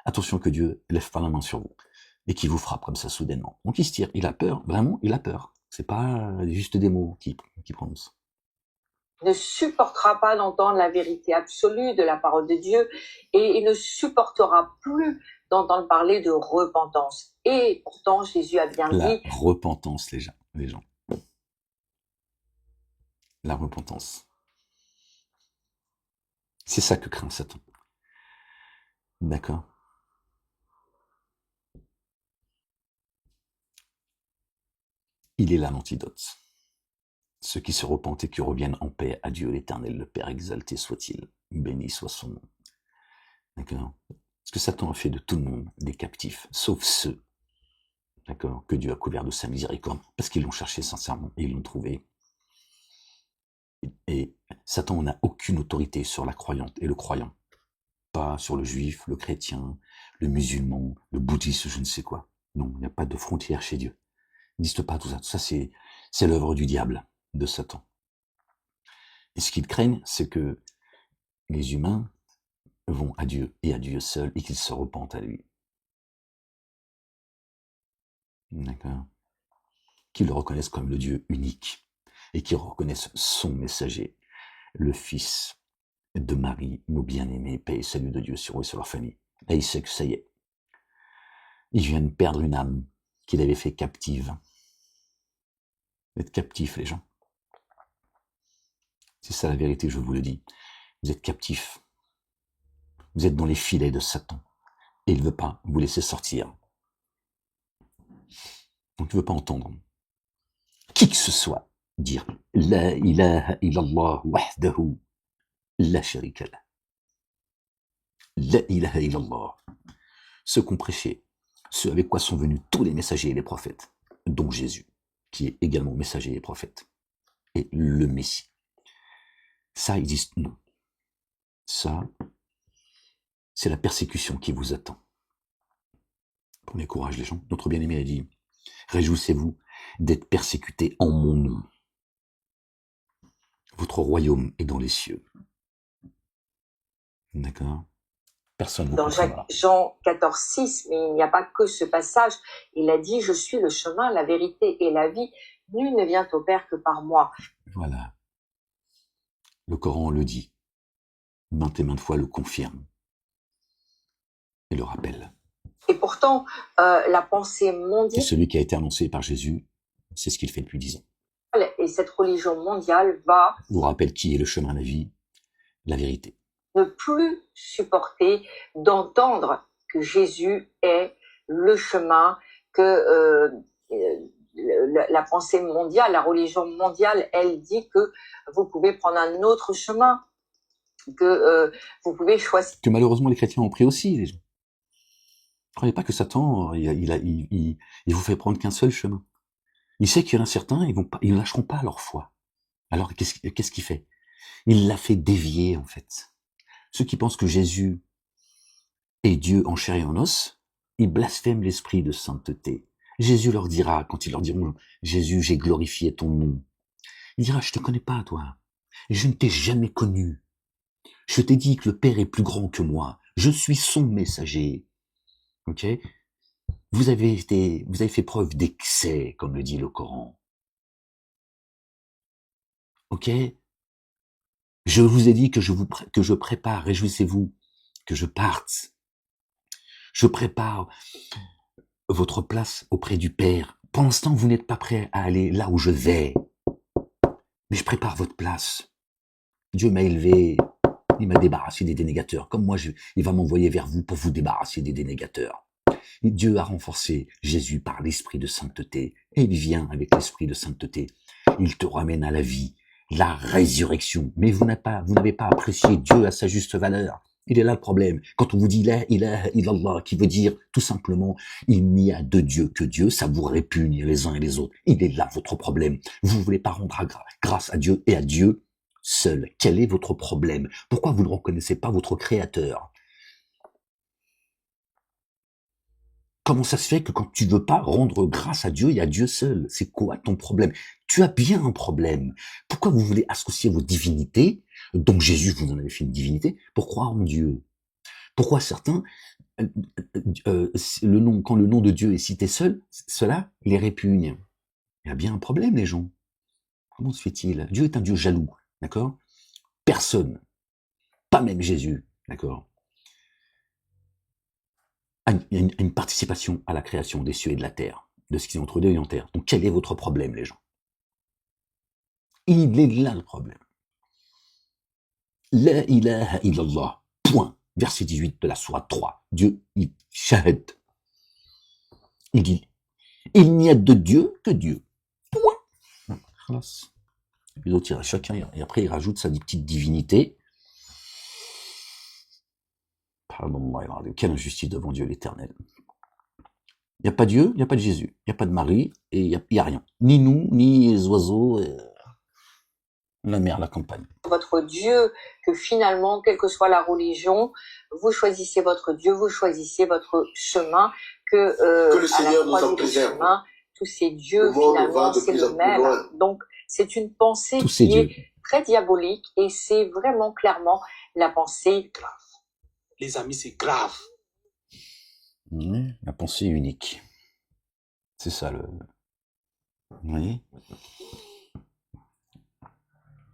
attention que Dieu lève pas la main sur vous, et qu'il vous frappe comme ça soudainement. Donc il se tire, il a peur, vraiment, il a peur. C'est pas juste des mots qu'il prononce. Ne supportera pas d'entendre la vérité absolue de la parole de Dieu et il ne supportera plus d'entendre parler de repentance. Et pourtant, Jésus a bien La dit... repentance, les gens. La repentance. C'est ça que craint Satan. D'accord? Il est là l'antidote. Ceux qui se repentent et qui reviennent en paix à Dieu l'Éternel, le Père exalté soit-il, béni soit son nom. D'accord? Parce que Satan a fait de tout le monde des captifs, sauf ceux, d'accord, que Dieu a couverts de sa miséricorde, parce qu'ils l'ont cherché sincèrement et ils l'ont trouvé. Et Satan n'a aucune autorité sur la croyante et le croyant. Pas sur le juif, le chrétien, le musulman, le bouddhiste, je ne sais quoi. Non, il n'y a pas de frontière chez Dieu. Il n'existe pas tout ça. Tout ça, c'est l'œuvre du diable, de Satan. Et ce qu'ils craignent, c'est que les humains vont à Dieu et à Dieu seul et qu'ils se repentent à lui. D'accord? Qu'ils le reconnaissent comme le Dieu unique et qu'ils reconnaissent son messager, le Fils de Marie, nos bien-aimés, paix et salut de Dieu sur eux et sur leur famille. Et il sait que ça y est. Il vient de perdre une âme qu'il avait fait captive. Vous êtes captifs, les gens. C'est ça la vérité, je vous le dis. Vous êtes captifs. Vous êtes dans les filets de Satan. Et il ne veut pas vous laisser sortir. Donc il ne veut pas entendre qui que ce soit dire La ilaha illallah wahdahu la sharika lah. La ilaha illallah. Ce qu'ont prêché, ce avec quoi sont venus tous les messagers et les prophètes, dont Jésus, qui est également messager et prophète, et le Messie. Ça existe, non. Ça, c'est la persécution qui vous attend. Prenez courage, les gens. Notre bien-aimé a dit, réjouissez-vous d'être persécutés en mon nom. Votre royaume est dans les cieux. D'accord? Personne vous Dans Jean 14, 6, mais il n'y a pas que ce passage. Il a dit, je suis le chemin, la vérité et la vie. Nul ne vient au Père que par moi. Voilà. Le Coran le dit. Maintes et maintes fois le confirme. Et le rappelle. Et pourtant, la pensée mondiale... Et celui qui a été annoncé par Jésus C'est ce qu'il fait depuis 10 ans. Et cette religion mondiale va Je vous rappelle qui est le chemin, la vie, la vérité. ne plus supporter d'entendre que Jésus est le chemin, que la pensée mondiale, la religion mondiale, elle dit que vous pouvez prendre un autre chemin, que vous pouvez choisir. Que malheureusement les chrétiens ont pris aussi, les gens. Ne croyez pas que Satan, il vous fait prendre qu'un seul chemin. Il sait qu'il y en a certains, ils ne lâcheront pas leur foi. Alors qu'est-ce qu'il fait? Il l'a fait dévier, en fait. Ceux qui pensent que Jésus est Dieu en chair et en os, ils blasphèment l'esprit de sainteté. Jésus leur dira, quand ils leur diront, Jésus, j'ai glorifié ton nom. Il dira, je te connais pas, toi. Je ne t'ai jamais connu. Je t'ai dit que le Père est plus grand que moi. Je suis son messager. Ok? Vous avez fait preuve d'excès, comme le dit le Coran. Ok? Je vous ai dit que je prépare, réjouissez-vous, que je parte. Je prépare votre place auprès du Père. Pour l'instant, vous n'êtes pas prêt à aller là où je vais. Mais je prépare votre place. Dieu m'a élevé, il m'a débarrassé des dénégateurs. Comme moi, il va m'envoyer vers vous pour vous débarrasser des dénégateurs. Et Dieu a renforcé Jésus par l'esprit de sainteté. Et il vient avec l'esprit de sainteté. Il te ramène à la vie, la résurrection. Mais vous n'avez pas apprécié Dieu à sa juste valeur. Il est là le problème. Quand on vous dit la ilaha illallah, qui veut dire tout simplement il n'y a de Dieu que Dieu, ça vous répugne les uns et les autres. Il est là votre problème. Vous ne voulez pas rendre grâce à Dieu et à Dieu seul. Quel est votre problème? Pourquoi vous ne reconnaissez pas votre Créateur? Comment ça se fait que quand tu veux pas rendre grâce à Dieu et à Dieu seul? C'est quoi ton problème? Tu as bien un problème. Pourquoi vous voulez associer vos divinités, donc Jésus, vous en avez fait une divinité, pour croire en Dieu? Pourquoi certains, quand le nom de Dieu est cité seul, cela les répugne? Il y a bien un problème, les gens. Comment se fait-il? Dieu est un Dieu jaloux, d'accord? Personne, pas même Jésus, d'accord, a une participation à la création des cieux et de la terre, de ce qui est entre Dieu et en terre. Donc quel est votre problème, les gens? Il est là le problème. La ilaha illallah. Point. Verset 18 de la sourate 3. Dieu, il shahad. Il dit, il n'y a de Dieu que Dieu. Point. Et puis d'autres, chacun, et après il rajoute sa petite divinité. Quelle injustice devant Dieu l'éternel. Il n'y a pas Dieu, il n'y a pas de Jésus, il n'y a pas de Marie, et il n'y a rien. Ni nous, ni les oiseaux, la mer, la campagne. Votre Dieu, que finalement, quelle que soit la religion, vous choisissez votre Dieu, vous choisissez votre chemin, que le Seigneur nous en préserve. préserve. Tous ces dieux, finalement, c'est le même. Donc, c'est une pensée qui est très diabolique, et c'est vraiment clairement la pensée grave. Les amis, c'est grave. Oui, la pensée unique. C'est ça le... Vous voyez?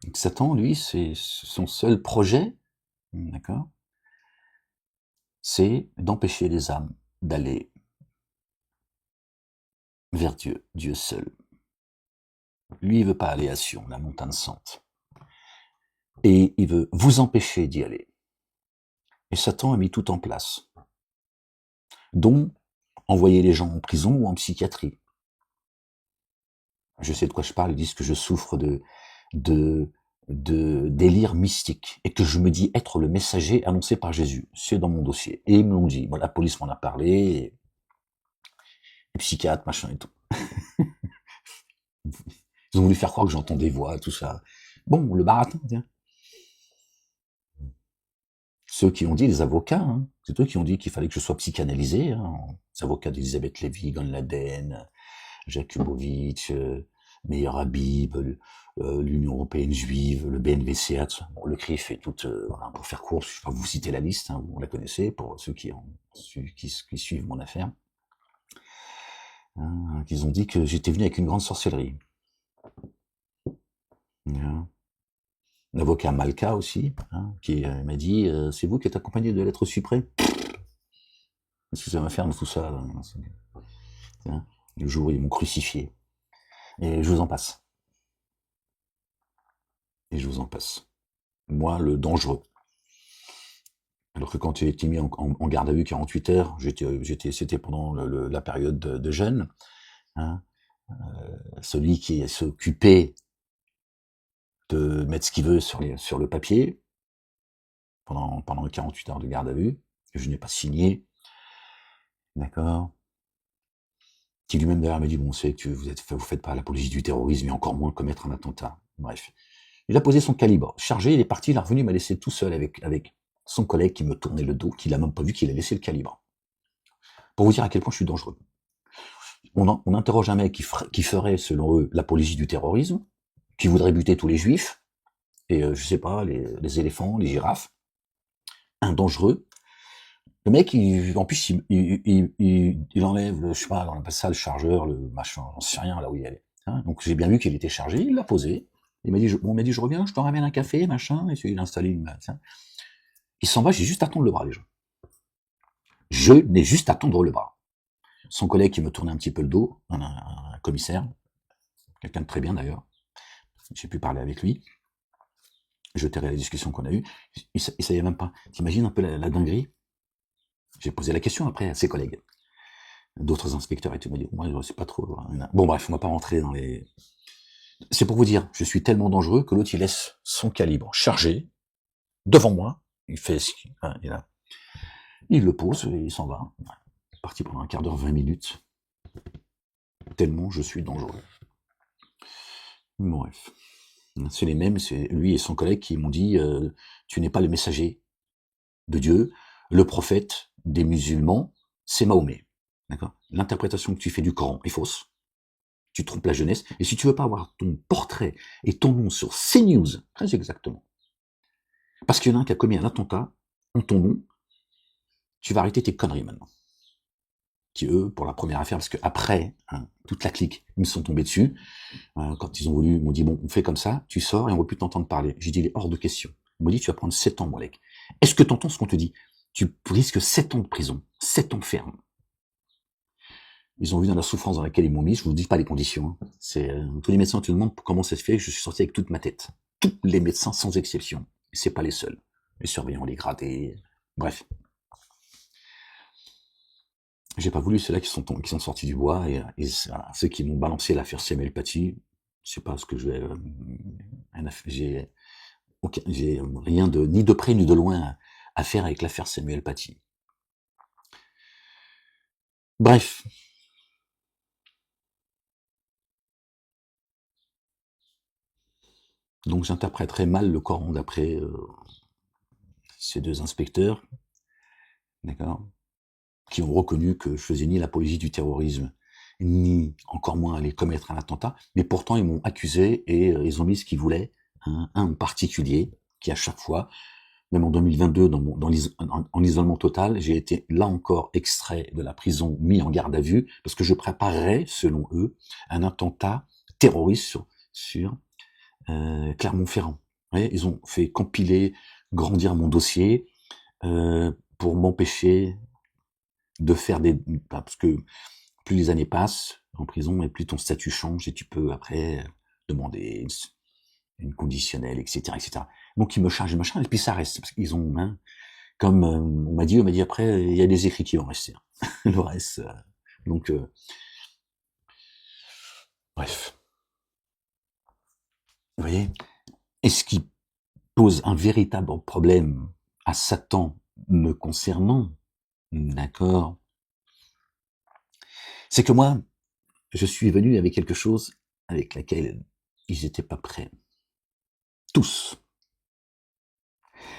Donc Satan, lui, c'est son seul projet, d'accord, c'est d'empêcher les âmes d'aller vers Dieu, Dieu seul. Lui, il veut pas aller à Sion, la montagne sainte. Et il veut vous empêcher d'y aller. Et Satan a mis tout en place, dont envoyer les gens en prison ou en psychiatrie. Je sais de quoi je parle, ils disent que je souffre de délire mystique et que je me dis être le messager annoncé par Jésus. C'est dans mon dossier. Et ils me l'ont dit. Bon, la police m'en a parlé, les psychiatres, machin et tout. Ils ont voulu faire croire que j'entends des voix, tout ça. Bon, le baratin, tiens. Ceux qui ont dit, les avocats, hein, c'est eux qui ont dit qu'il fallait que je sois psychanalysé. Hein, les avocats d'Elisabeth Lévy, Gon Laden, Jakubowicz, Meir Habib, l'Union Européenne Juive, le BNVCA, bon, le CRIF et tout, voilà, pour faire court, je vais pas vous citer la liste, hein, vous la connaissez, pour ceux qui suivent mon affaire. Hein, qu'ils ont dit que j'étais venu avec une grande sorcellerie. Hein. L'avocat Malka aussi, hein, qui m'a dit, c'est vous qui êtes accompagné de l'être suprême? Qu'est-ce que ça va faire de tout ça là, hein, le jour où ils m'ont crucifié. Et je vous en passe. Et je vous en passe. Moi, le dangereux. Alors que quand tu as été mis en garde à vue 48 heures, c'était pendant la période de jeûne, hein, celui qui s'occupait de mettre ce qu'il veut sur le papier, pendant 48 heures de garde à vue, que je n'ai pas signé, d'accord, qui lui-même d'ailleurs m'a dit, bon, c'est que vous faites pas l'apologie du terrorisme, et encore moins commettre un attentat. Bref. Il a posé son calibre, chargé, il est parti, il est revenu, il m'a laissé tout seul avec son collègue qui me tournait le dos, qu'il a même pas vu qu'il a laissé le calibre. Pour vous dire à quel point je suis dangereux. On interroge un mec qui ferait, selon eux, l'apologie du terrorisme, qui voudrait buter tous les juifs, et je sais pas, les éléphants, les girafes, un dangereux. Le mec, en plus, il enlève, je sais pas, on appelle ça le chargeur, le machin, j'en sais rien là où il est. Hein, donc j'ai bien vu qu'il était chargé, il l'a posé. Il m'a dit, je reviens, je te ramène un café, machin, et il a installé une main. Il s'en va, j'ai juste à tendre le bras, les gens. Je n'ai juste à tendre le bras. Son collègue qui me tournait un petit peu le dos, un commissaire, quelqu'un de très bien d'ailleurs, j'ai pu parler avec lui, je tairai la discussion qu'on a eue, il savait même pas. T'imagines un peu la dinguerie? J'ai posé la question après à ses collègues. D'autres inspecteurs étaient, m'ont dit, moi, c'est pas trop. Bon, bref, on va pas rentrer dans les. C'est pour vous dire, je suis tellement dangereux que l'autre, il laisse son calibre chargé devant moi. Il fait ce qu'il. Il le pose et il s'en va. Il est parti pendant un quart d'heure, 20 minutes. Tellement je suis dangereux. Bref. C'est les mêmes, c'est lui et son collègue qui m'ont dit, tu n'es pas le messager de Dieu, le prophète des musulmans, c'est Mahomet. D'accord? L'interprétation que tu fais du Coran est fausse. Tu trompes la jeunesse. Et si tu veux pas avoir ton portrait et ton nom sur CNews, très exactement, parce qu'il y en a un qui a commis un attentat en ton nom, tu vas arrêter tes conneries maintenant. Qui eux, pour la première affaire, parce que après, toute la clique, ils me sont tombés dessus, quand ils ont voulu, ils m'ont dit, bon, on fait comme ça, tu sors et on ne va plus t'entendre parler. J'ai dit, il est hors de question. Ils m'ont dit, tu vas prendre 7 ans, Moalek. Est-ce que tu entends ce qu'on te dit? Tu risques 7 ans de prison, 7 ans ferme. Ils ont vu dans la souffrance dans laquelle ils m'ont mis, je vous dis pas les conditions. Hein. C'est tous les médecins te demandent comment ça se fait, je suis sorti avec toute ma tête. Tous les médecins sans exception. Et c'est pas les seuls. Les surveillants, les gradés, bref. J'ai pas voulu ceux-là qui sont sortis du bois et ceux qui m'ont balancé l'affaire Samuel Paty. Je sais pas ce que je vais. J'ai rien de ni de près ni de loin à faire avec l'affaire Samuel Paty. Bref. Donc j'interpréterai mal le Coran d'après ces deux inspecteurs, d'accord, qui ont reconnu que je faisais ni l'apologie du terrorisme, ni encore moins aller commettre un attentat, mais pourtant ils m'ont accusé et ils ont mis ce qu'ils voulaient, un en particulier, qui à chaque fois, même en 2022, en isolement total, j'ai été là encore extrait de la prison, mis en garde à vue, parce que je préparais, selon eux, un attentat terroriste sur Clermont-Ferrand. Ouais, ils ont fait compiler, grandir mon dossier pour m'empêcher de faire parce que plus les années passent en prison et plus ton statut change et tu peux après demander une conditionnelle, etc., etc. Donc ils me chargent machin et puis ça reste parce qu'ils ont, comme on m'a dit après il y a des écrits qui vont rester. Le reste, donc bref. Vous voyez, et ce qui pose un véritable problème à Satan me concernant, d'accord, c'est que moi, je suis venu avec quelque chose avec laquelle ils n'étaient pas prêts. Tous.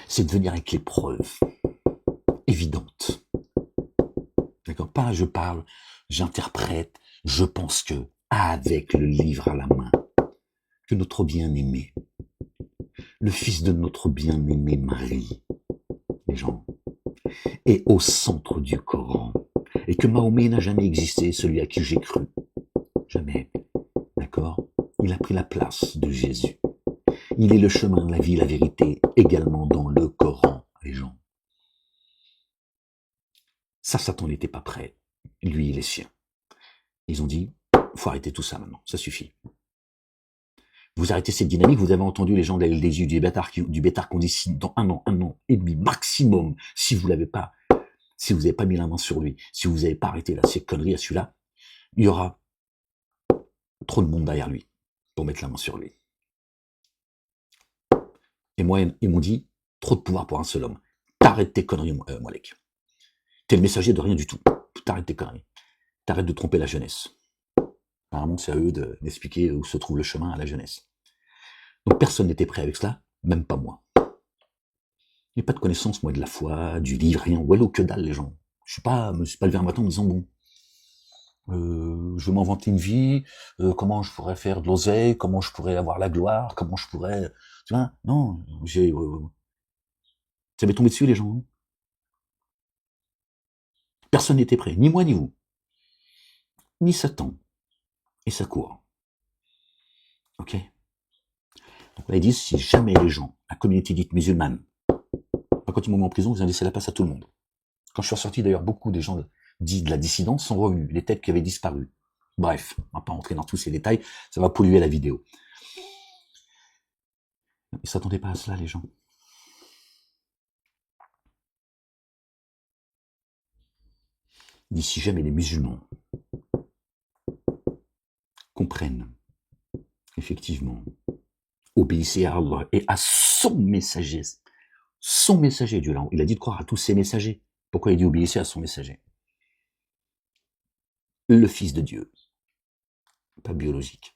C'est de venir avec les preuves évidentes. D'accord, pas je parle, j'interprète, je pense que, avec le livre à la main, que notre bien-aimé, le fils de notre bien-aimé Marie, les gens, est au centre du Coran, et que Mahomet n'a jamais existé, celui à qui j'ai cru. Jamais. D'accord? Il a pris la place de Jésus. Il est le chemin, la vie, la vérité, également dans le Coran, les gens. Ça, Satan n'était pas prêt. Lui, il est sien. Ils ont dit, faut arrêter tout ça maintenant, ça suffit. Vous arrêtez cette dynamique, vous avez entendu les gens de la LDJ, du Bétar qui ont dit dans un an et demi maximum, si vous n'avez pas mis la main sur lui, si vous n'avez pas arrêté là, ces conneries à celui-là, il y aura trop de monde derrière lui pour mettre la main sur lui. Et moi, ils m'ont dit, trop de pouvoir pour un seul homme. T'arrêtes tes conneries, Malek. T'es le messager de rien du tout. T'arrêtes tes conneries. T'arrêtes de tromper la jeunesse. Apparemment, c'est à eux d'expliquer où se trouve le chemin à la jeunesse. Donc personne n'était prêt avec cela, même pas moi. Je n'ai pas de connaissance, moi, de la foi, du livre, rien. Wallo, que dalle, les gens. Je me suis pas levé un matin en me disant, bon, je vais m'inventer une vie, comment je pourrais faire de l'oseille, comment je pourrais avoir la gloire, comment je pourrais... Tu vois, non, ça m'est tombé dessus, les gens. Personne n'était prêt, ni moi, ni vous. Ni Satan. Et ça court. Ok? Donc là, ils disent, si jamais les gens, la communauté dite musulmane, quand ils m'ont mis en prison, ils ont laissé la place à tout le monde. Quand je suis ressorti, d'ailleurs, beaucoup des gens dits de la dissidence sont revenus, les têtes qui avaient disparu. Bref, on va pas rentrer dans tous ces détails, ça va polluer la vidéo. Ils ne s'attendaient pas à cela, les gens. Ils disent, si jamais les musulmans comprennent, effectivement, obéissez à Allah et à son messager Dieu, là, il a dit de croire à tous ses messagers. Pourquoi il dit obéissez à son messager? Le Fils de Dieu, pas biologique.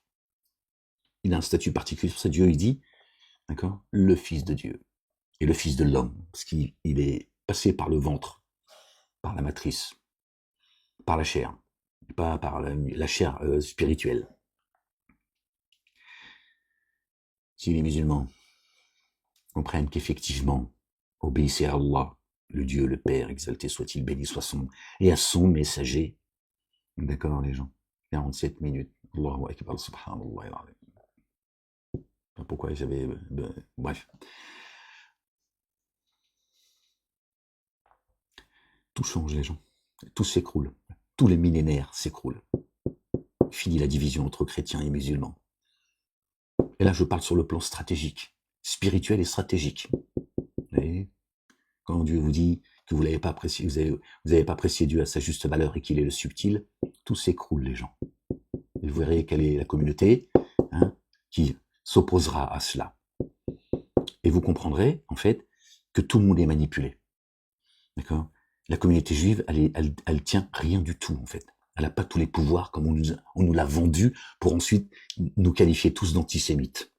Il a un statut particulier sur ce Dieu, il dit, d'accord, le Fils de Dieu et le Fils de l'homme, parce qu'il est passé par le ventre, par la matrice, par la chair, pas par la chair spirituelle. Si les musulmans comprennent qu'effectivement, obéissez à Allah, le Dieu, le Père, exalté soit-il, béni soit son nom, et à son messager. D'accord, les gens? 47 minutes. Allahu Akbar, subhanallah. Pourquoi j'avais... bref. Tout change, les gens. Tout s'écroule. Tous les millénaires s'écroulent. Fini la division entre chrétiens et musulmans. Et là, je parle sur le plan stratégique, spirituel et stratégique. Vous voyez, quand Dieu vous dit que vous n'avez pas apprécié, vous n'avez pas apprécié Dieu à sa juste valeur et qu'il est le subtil, tout s'écroule, les gens. Et vous verrez quelle est la communauté qui s'opposera à cela. Et vous comprendrez, en fait, que tout le monde est manipulé. D'accord? La communauté juive, elle tient rien du tout, en fait. Elle n'a pas tous les pouvoirs comme on nous l'a vendu pour ensuite nous qualifier tous d'antisémites.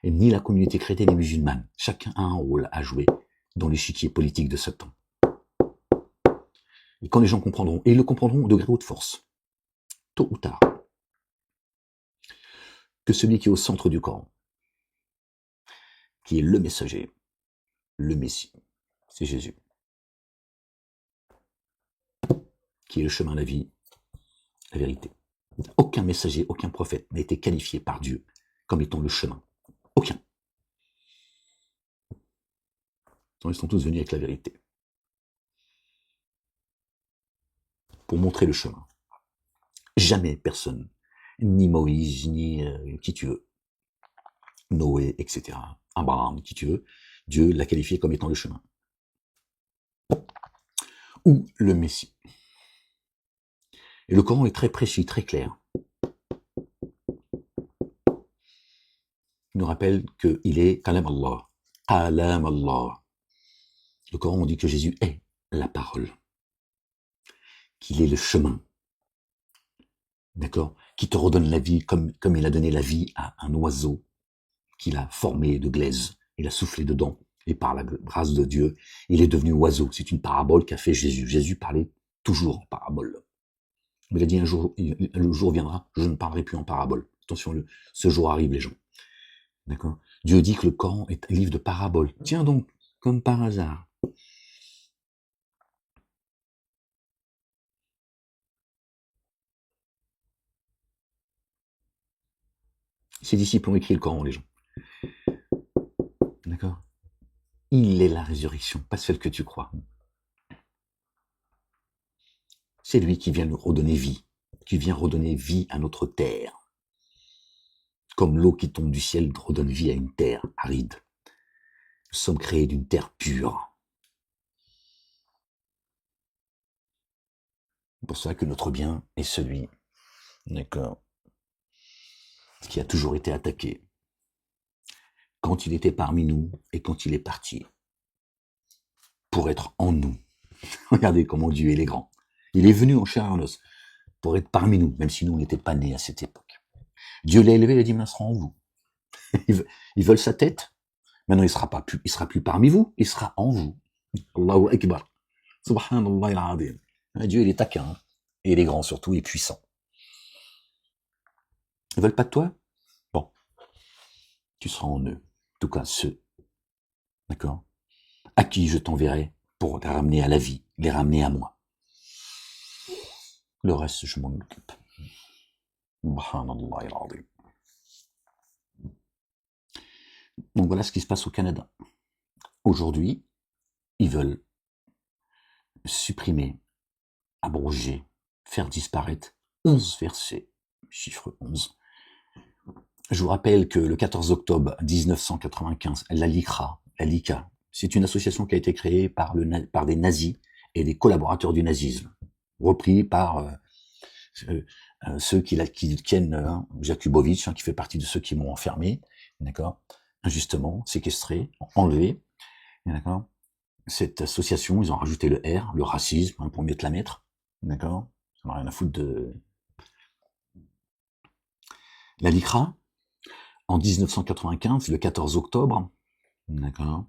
Et ni la communauté chrétienne et musulmane. Chacun a un rôle à jouer dans l'échiquier politique de ce temps. Et quand les gens comprendront, et ils le comprendront au degré haute force, tôt ou tard, que celui qui est au centre du Coran, qui est le messager, le Messie, c'est Jésus, qui est le chemin, la vie, la vérité. Aucun messager, aucun prophète n'a été qualifié par Dieu comme étant le chemin. Aucun. Ils sont tous venus avec la vérité. Pour montrer le chemin. Jamais personne, ni Moïse, ni qui tu veux, Noé, etc., Abraham, qui tu veux, Dieu l'a qualifié comme étant le chemin. Ou le Messie. Et le Coran est très précis, très clair. Il nous rappelle qu'il est Kalam Allah. Kalam Allah. Le Coran, on dit que Jésus est la parole. Qu'il est le chemin. D'accord? Qui te redonne la vie comme il a donné la vie à un oiseau qu'il a formé de glaise. Il a soufflé dedans. Et par la grâce de Dieu, il est devenu oiseau. C'est une parabole qu'a fait Jésus. Jésus parlait toujours en parabole. Mais il a dit un jour, le jour viendra, je ne parlerai plus en parabole. Attention, ce jour arrive, les gens. D'accord? Dieu dit que le Coran est un livre de paraboles. Tiens donc, comme par hasard. Ses disciples ont écrit le Coran, les gens. D'accord? Il est la résurrection, pas celle que tu crois. C'est lui qui vient nous redonner vie, qui vient redonner vie à notre terre. comme l'eau qui tombe du ciel redonne vie à une terre aride. Nous sommes créés d'une terre pure. C'est pour ça que notre bien est celui, d'accord, qui a toujours été attaqué. Quand il était parmi nous et quand il est parti, pour être en nous. Regardez comment Dieu il est grand. Il est venu en chair et en os pour être parmi nous, même si nous on n'était pas nés à cette époque. Dieu l'a élevé, il a dit, mais il sera en vous. Ils veulent sa tête. Maintenant, il sera plus parmi vous, il sera en vous. Allahu Akbar. Subhanallah al-Azim. Dieu, il est taquin, hein. Et il est grand surtout, il est puissant. Ils veulent pas de toi? Bon. Tu seras en eux. En tout cas, ceux. D'accord? À qui je t'enverrai pour les ramener à la vie, les ramener à moi. Le reste, je m'en occupe. Subhanallah al-Azim. Donc voilà ce qui se passe au Canada. Aujourd'hui, ils veulent supprimer, abroger, faire disparaître 11 versets, chiffre 11. Je vous rappelle que le 14 octobre 1995, la LICA, c'est une association qui a été créée par des nazis et des collaborateurs du nazisme, repris par ceux qui tiennent Jakubowicz, qui fait partie de ceux qui m'ont enfermé, d'accord, injustement, séquestré, enlevé, d'accord. Cette association, ils ont rajouté le R, le racisme, pour mieux te la mettre, d'accord. Ça n'a rien à foutre de... La LICRA, en 1995, le 14 octobre, d'accord,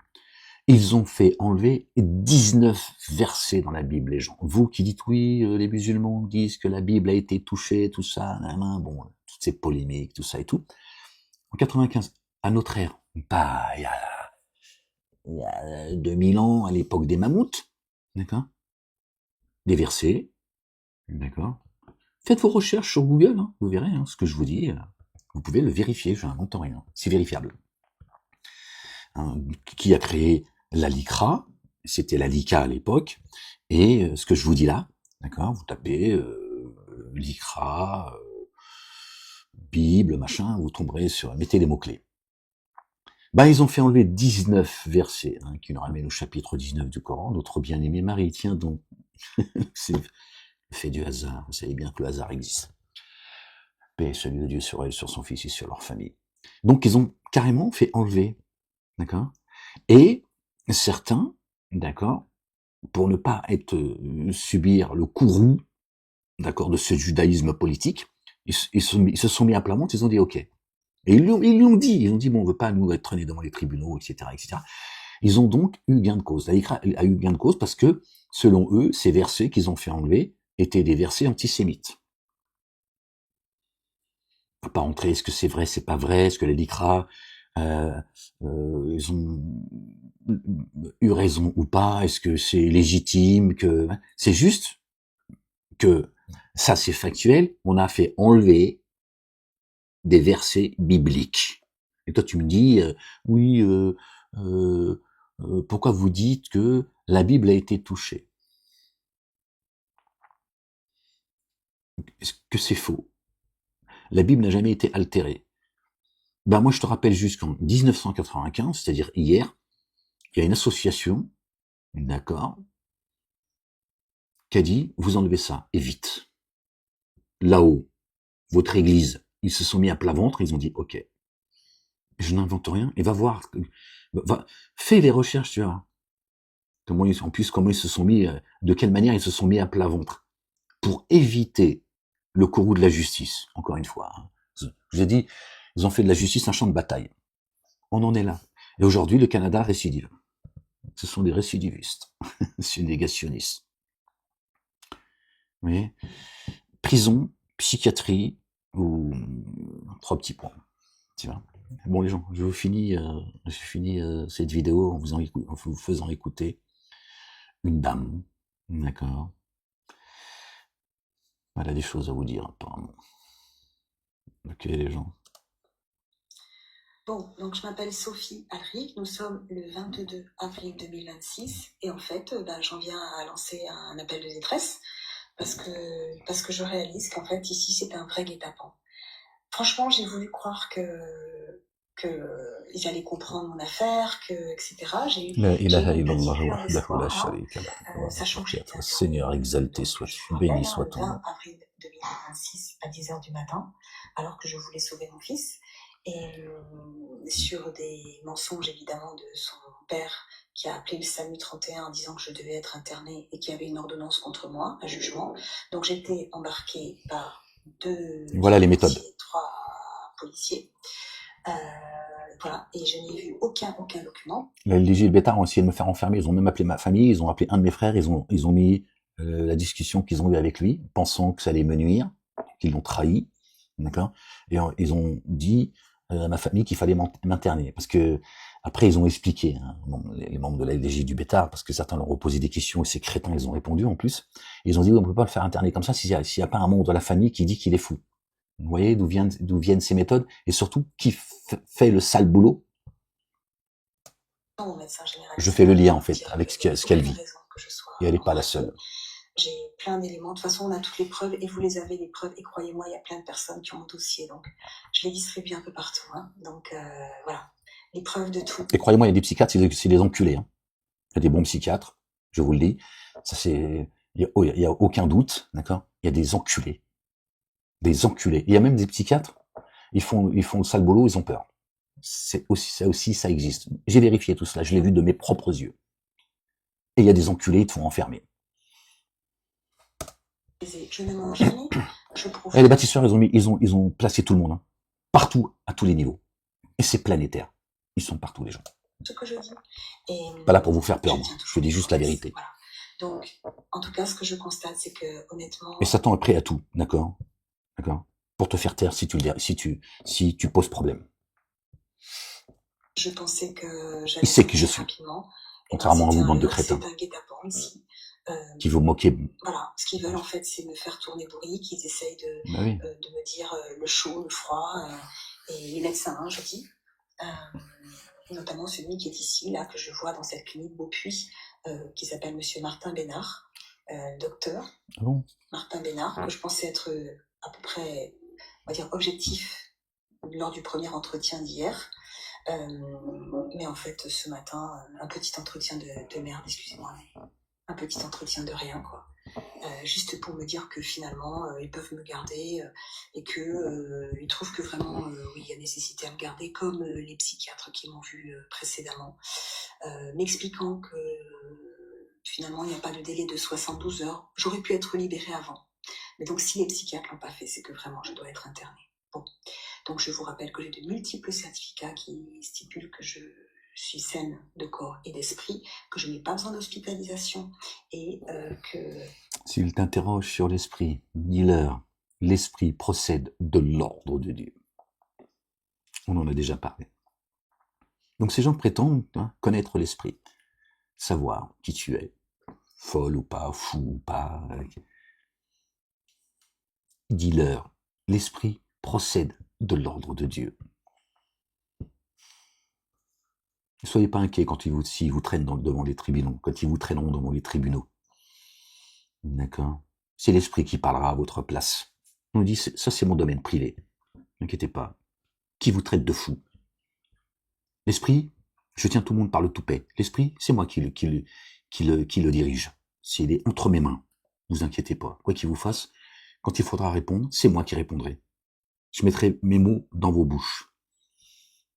ils ont fait enlever 19 versets dans la Bible, les gens. Vous qui dites, oui, les musulmans disent que la Bible a été touchée, tout ça, bon, toutes ces polémiques, tout ça et tout. En 95, à notre ère, pas il y a 2000 ans, à l'époque des mammouths, d'accord, des versets, d'accord. Faites vos recherches sur Google, hein, vous verrez ce que je vous dis. Vous pouvez le vérifier, je n'invente rien, c'est vérifiable. Qui a créé la LICRA, c'était la LICA à l'époque, et ce que je vous dis là, d'accord, vous tapez LICRA, Bible, machin, vous tomberez sur, mettez les mots-clés. Ils ont fait enlever 19 versets, qui nous ramènent au chapitre 19 du Coran, notre bien-aimé Marie, tiens donc, c'est le fait du hasard, vous savez bien que le hasard existe. Paix, salut de Dieu sur elle, sur son fils et sur leur famille. Donc ils ont carrément fait enlever, d'accord. Et certains, d'accord, pour ne pas subir le courroux, d'accord, de ce judaïsme politique, ils se sont mis à plat ventre, ils ont dit ok. Et ils l'ont dit, bon, on veut pas nous être traînés devant les tribunaux, etc., etc. Ils ont donc eu gain de cause. La LICRA a eu gain de cause parce que, selon eux, ces versets qu'ils ont fait enlever étaient des versets antisémites. On va pas entrer, est-ce que c'est vrai, c'est pas vrai, est-ce que la LICRA, ils ont eu raison ou pas, est-ce que c'est légitime, que c'est juste que ça c'est factuel, on a fait enlever des versets bibliques. Et toi tu me dis oui, pourquoi vous dites que la Bible a été touchée? Est-ce que c'est faux? La Bible n'a jamais été altérée. Moi je te rappelle juste qu'en 1995, c'est-à-dire hier, il y a une association, d'accord, qui a dit, vous enlevez ça, et vite. Là-haut, votre église, ils se sont mis à plat ventre, ils ont dit, ok, je n'invente rien, et va voir, fais les recherches, tu vois. Comment ils se sont mis, de quelle manière ils se sont mis à plat ventre, pour éviter le courroux de la justice, encore une fois. Je vous ai dit, ils ont fait de la justice un champ de bataille. On en est là. Et aujourd'hui, le Canada récidive. Ce sont des récidivistes, c'est négationnistes. Vous voyez, prison, psychiatrie, ou 3 petits points. Tu vois. Bon les gens, je finis cette vidéo en vous faisant écouter une dame, d'accord. Elle a des choses à vous dire apparemment. Ok les gens. Bon, donc je m'appelle Sophie Alric, nous sommes le 22 avril 2026 et en fait, j'en viens à lancer un appel de détresse parce que je réalise qu'en fait ici c'est un vrai guet-apens. franchement, j'ai voulu croire ils allaient comprendre mon affaire, etc. J'ai La eu ilaha une illallah petite lueur wahdahu la d'espoir, sharika lah. sachant que j'étais Seigneur, interrogée, exalté donc, sois-tu, je vous rappelle, béni soit le ton 20 nom. avril 2026 à 10 h du matin, alors que je voulais sauver mon fils. Et sur des mensonges évidemment de son père qui a appelé le SAMU 31 en disant que je devais être internée et qu'il y avait une ordonnance contre moi, un jugement. Donc j'étais embarquée par Voilà les méthodes. 3 policiers. Voilà, et je n'ai vu aucun document. Les LGBT ont essayé de me faire enfermer, ils ont même appelé ma famille, ils ont appelé un de mes frères, ils ont mis la discussion qu'ils ont eue avec lui, pensant que ça allait me nuire, qu'ils l'ont trahi, d'accord. Et ils ont dit à ma famille qu'il fallait m'interner, parce que après ils ont expliqué, hein, les membres de la LDJ du Bétard, parce que certains leur ont posé des questions et ces crétins ils ont répondu en plus. Et ils ont dit on peut pas le faire interner comme ça s'il y a pas un membre de la famille qui dit qu'il est fou. Vous voyez d'où viennent ces méthodes et surtout qui fait le sale boulot. Mon médecin généraliste, je fais le lien en fait avec ce qu'elle vit. Et elle n'est pas la seule. J'ai plein d'éléments. De toute façon, on a toutes les preuves et vous les avez, les preuves. Et croyez-moi, il y a plein de personnes qui ont un dossier. Donc, je les distribue un peu partout. Hein. Donc, voilà. Les preuves de tout. Et croyez-moi, il y a des psychiatres, c'est des enculés. Hein. Il y a des bons psychiatres, je vous le dis. Ça, il y a aucun doute, d'accord. Il y a des enculés. Des enculés. Il y a même des psychiatres, ils font le sale boulot, ils ont peur. Ça existe. J'ai vérifié tout cela, je l'ai vu de mes propres yeux. Et il y a des enculés, ils te font enfermer. Je ne mens jamais. Et les bâtisseurs, ils ont placé tout le monde, hein. Partout, à tous les niveaux. Et c'est planétaire. Ils sont partout, les gens. Ce que je dis. Et pas là pour vous faire peur, je dis juste la vérité. Voilà. Donc, en tout cas, ce que je constate, c'est que, honnêtement... Et Satan est prêt à tout, d'accord? D'accord? Pour te faire taire si tu poses problème. Je pensais que j'allais... Il sait qui je suis. Contrairement à vous, bande de crétins. C'est un guet-apens ici. Qui vous moquez. Voilà, ce qu'ils veulent en fait, c'est me faire tourner bourrique. Ils essayent de me dire le chaud, le froid, et les médecins, hein, je dis, notamment celui qui est ici, là, que je vois dans cette clinique Beaupuy, qui s'appelle Monsieur Martin Bénard, docteur. Ah bon? Martin Bénard, que je pensais être à peu près, on va dire, objectif lors du premier entretien d'hier. Mais en fait, ce matin, un petit entretien de merde, excusez-moi, mais un petit entretien de rien, quoi. Juste pour me dire que finalement, ils peuvent me garder et que ils trouvent que vraiment, oui, il y a nécessité à me garder, comme les psychiatres qui m'ont vu précédemment, m'expliquant que finalement, il n'y a pas de délai de 72 heures. J'aurais pu être libérée avant. Mais donc, si les psychiatres l'ont pas fait, c'est que vraiment, je dois être internée. Bon. Donc, je vous rappelle que j'ai de multiples certificats qui stipulent que je suis saine de corps et d'esprit, que je n'ai pas besoin d'hospitalisation et que... S'il t'interroge sur l'esprit, dis-leur, l'esprit procède de l'ordre de Dieu. On en a déjà parlé. Donc ces gens prétendent connaître l'esprit, savoir qui tu es, folle ou pas, fou ou pas. Dis-leur, l'esprit procède de l'ordre de Dieu. Ne soyez pas inquiets s'ils vous traînent devant les tribunaux, quand ils vous traîneront devant les tribunaux. D'accord? C'est l'esprit qui parlera à votre place. On dit, ça c'est mon domaine privé. N'inquiétez pas. Qui vous traite de fou? L'esprit, je tiens tout le monde par le toupet. L'esprit, c'est moi qui le dirige. Il est entre mes mains. Ne vous inquiétez pas. Quoi qu'il vous fasse, quand il faudra répondre, c'est moi qui répondrai. Je mettrai mes mots dans vos bouches.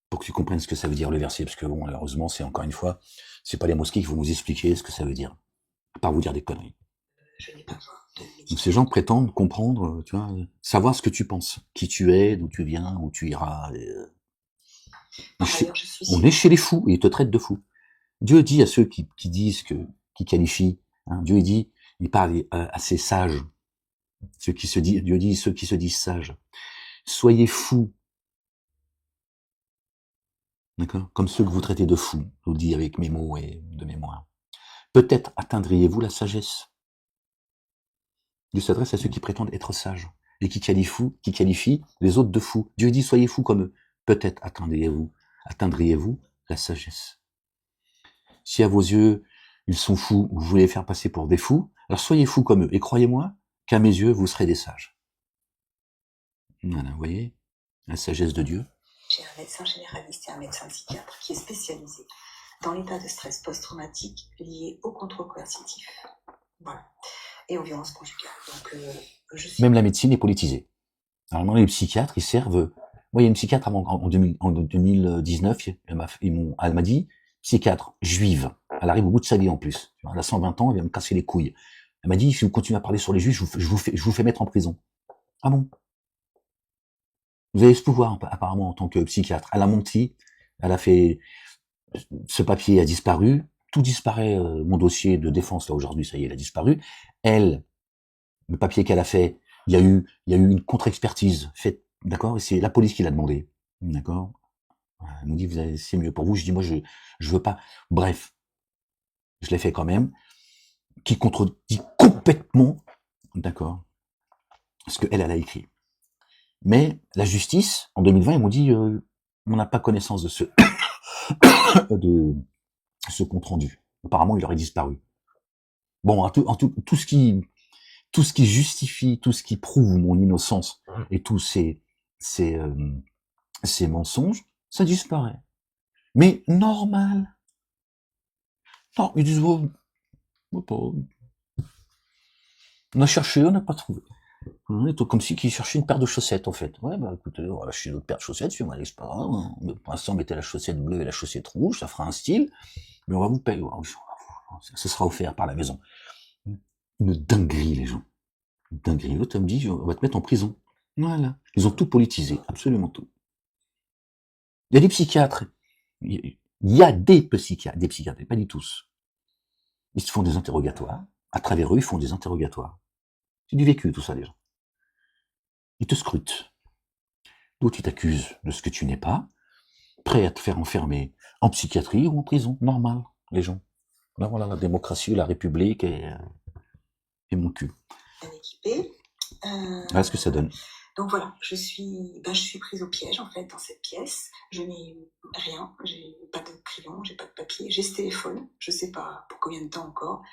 Pour que tu comprennes ce que ça veut dire le verset, parce que bon, malheureusement, c'est encore une fois, c'est pas les mosquées qui vont vous expliquer ce que ça veut dire. À part vous dire des conneries. Je n'ai pas besoin de... Donc ces gens prétendent comprendre, tu vois, savoir ce que tu penses, qui tu es, d'où tu viens, où tu iras. On est chez les fous, et ils te traitent de fou. Dieu dit à ceux qui disent qui qualifient, hein, Dieu dit, il parle à ces sages, Dieu dit ceux qui se disent sages. Soyez fous. D'accord? Comme ceux que vous traitez de fous, je vous le dis avec mes mots et de mémoire. Peut-être atteindriez-vous la sagesse. Dieu s'adresse à ceux qui prétendent être sages et qui qualifient les autres de fous. Dieu dit soyez fous comme eux. Peut-être atteindriez-vous la sagesse. Si à vos yeux ils sont fous, vous voulez les faire passer pour des fous, alors soyez fous comme eux. Et croyez-moi qu'à mes yeux vous serez des sages. Voilà, vous voyez. La sagesse de Dieu. J'ai un médecin généraliste et un médecin psychiatre qui est spécialisé dans l'état de stress post-traumatique lié au contrôle coercitif. Voilà. Et aux violences conjugales. Donc, je suis... Même la médecine est politisée. Alors, les psychiatres, ils servent... Moi, il y a une psychiatre en 2019, elle m'a dit, psychiatre juive. Elle arrive au bout de sa vie en plus. Elle a 120 ans, elle vient me casser les couilles. Elle m'a dit, si vous continuez à parler sur les juifs, je vous fais mettre en prison. Ah bon? Vous avez ce pouvoir, apparemment, en tant que psychiatre. Elle a menti, elle a fait... Ce papier a disparu, tout disparaît, mon dossier de défense, là, aujourd'hui, ça y est, il a disparu. Elle, le papier qu'elle a fait, il y a eu une contre-expertise faite, d'accord? Et c'est la police qui l'a demandé, d'accord? Elle nous dit, c'est mieux pour vous. Je dis, moi, je veux pas. Bref. Je l'ai fait quand même. Qui contredit complètement, d'accord, ce qu'elle a écrit. Mais la justice, en 2020, ils m'ont dit, on n'a pas connaissance de ce compte rendu. Apparemment, il aurait disparu. Bon, tout ce qui justifie, tout ce qui prouve mon innocence et tous ces mensonges, ça disparaît. Mais normal. Non, ils disent, on a cherché, on n'a pas trouvé. Comme si qu'ils cherchaient une paire de chaussettes, en fait. Ouais, bah, écoutez, on va acheter une autre paire de chaussettes, c'est pas grave. Hein. Pour l'instant, mettez la chaussette bleue et la chaussette rouge, ça fera un style. Mais on va vous payer. Ça sera offert par la maison. Une dinguerie, les gens. Une dinguerie. L'autre me dit, on va te mettre en prison. Voilà. Ils ont tout politisé. Absolument tout. Il y a des psychiatres. Il y a des psychiatres, pas du tous. Ils se font des interrogatoires. À travers eux, ils font des interrogatoires. C'est du vécu, tout ça, les gens. Ils te scrutent. D'autres, ils t'accusent de ce que tu n'es pas, prêts à te faire enfermer en psychiatrie ou en prison. Normal, les gens. Là, voilà, la démocratie, la République et mon cul. Bien équipée. Voilà ce que ça donne. Donc voilà, je suis prise au piège, en fait, dans cette pièce. Je n'ai rien, j'ai pas de crayon, j'ai pas de papier, j'ai ce téléphone, je sais pas pour combien de temps encore.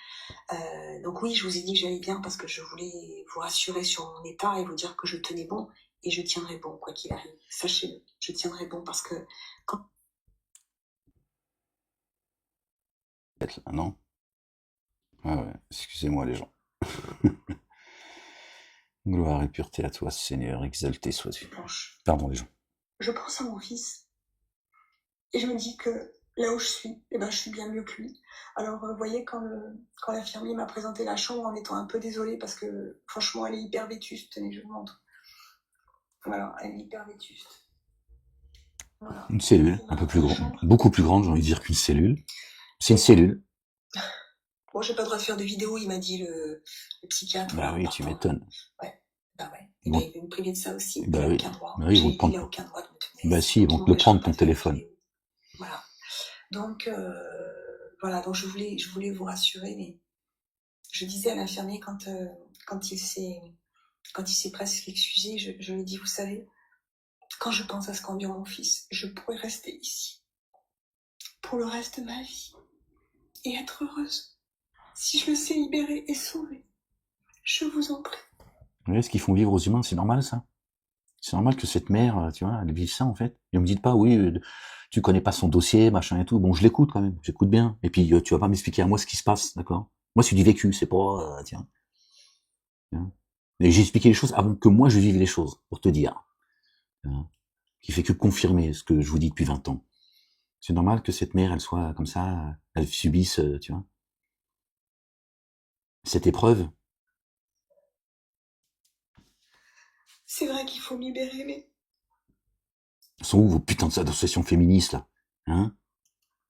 Donc oui, je vous ai dit que j'allais bien parce que je voulais vous rassurer sur mon état et vous dire que je tenais bon et je tiendrai bon, quoi qu'il arrive. Sachez-le, je tiendrai bon parce que quand... Non. Ah ouais, excusez-moi les gens. Gloire et pureté à toi, Seigneur, exalté sois-tu. Pardon les gens. Je pense à mon fils et je me dis que là où je suis, je suis bien mieux que lui. Alors, vous voyez, quand l'infirmier m'a présenté la chambre en étant un peu désolée parce que, franchement, elle est hyper vétuste. Tenez, je vous montre. Voilà, elle est hyper vétuste. Voilà. Une cellule, un peu plus grande, beaucoup plus grande, j'ai envie de dire qu'une cellule. C'est une cellule. Bon, j'ai pas le droit de faire de vidéo, il m'a dit le psychiatre. Bah oui, tu m'étonnes. Ouais, bah ouais. Et bon. Il veut me priver de ça aussi. Bah il n'a oui. aucun droit. Bah oui, il n'a aucun droit de me tenir. Bah si, ils vont te le prendre ton téléphone. Voilà. Donc, voilà, donc je voulais vous rassurer, mais je disais à l'infirmier quand il s'est presque excusé, je lui ai dit, vous savez, quand je pense à ce qu'endure mon fils, je pourrais rester ici pour le reste de ma vie et être heureuse. Si je le sais libérer et sauver, je vous en prie. Vous voyez ce qu'ils font vivre aux humains, c'est normal ça? C'est normal que cette mère, tu vois, elle vive ça en fait. Et on me dit pas, oui, tu connais pas son dossier, machin et tout. Bon, je l'écoute quand même, j'écoute bien. Et puis tu vas pas m'expliquer à moi ce qui se passe, d'accord? Moi c'est du vécu, c'est pas, tiens. Et j'ai expliqué les choses avant que moi je vive les choses, pour te dire. Qui fait que confirmer ce que je vous dis depuis 20 ans. C'est normal que cette mère, elle soit comme ça, elle subisse, tu vois, cette épreuve. C'est vrai qu'il faut me libérer, mais... Sont où vos putains d'associations féministes, là? Hein?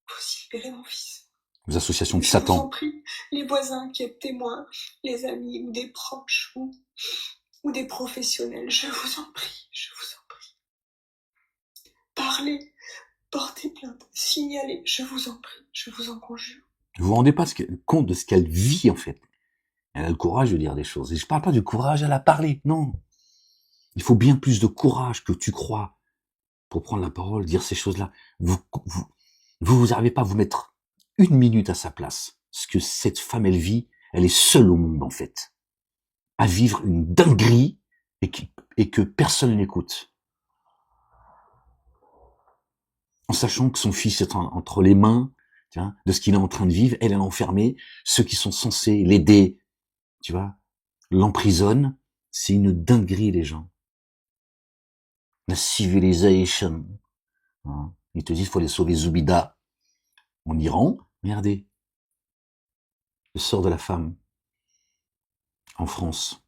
Faut aussi libérer mon fils. Vos associations de je Satan. Je vous en prie, les voisins qui êtes témoins, les amis ou des proches ou des professionnels, je vous en prie, je vous en prie. Parlez, portez plainte, signalez, je vous en prie, je vous en conjure. Vous vous rendez pas compte de ce qu'elle vit, en fait. Elle a le courage de dire des choses. Et je parle pas du courage à la parler, non. Il faut bien plus de courage que tu crois pour prendre la parole, dire ces choses-là. Vous n'arrivez pas à vous mettre une minute à sa place. Ce que cette femme, elle vit, elle est seule au monde, en fait. À vivre une dinguerie et que personne n'écoute. sachant que son fils est entre les mains, tu vois, de ce qu'il est en train de vivre. Elle est enfermée. Ceux qui sont censés l'aider, tu vois, l'emprisonnent. C'est une dinguerie, les gens. La civilisation. Hein. Ils te disent, il faut aller sauver Zoubida en Iran. Regardez. Le sort de la femme en France.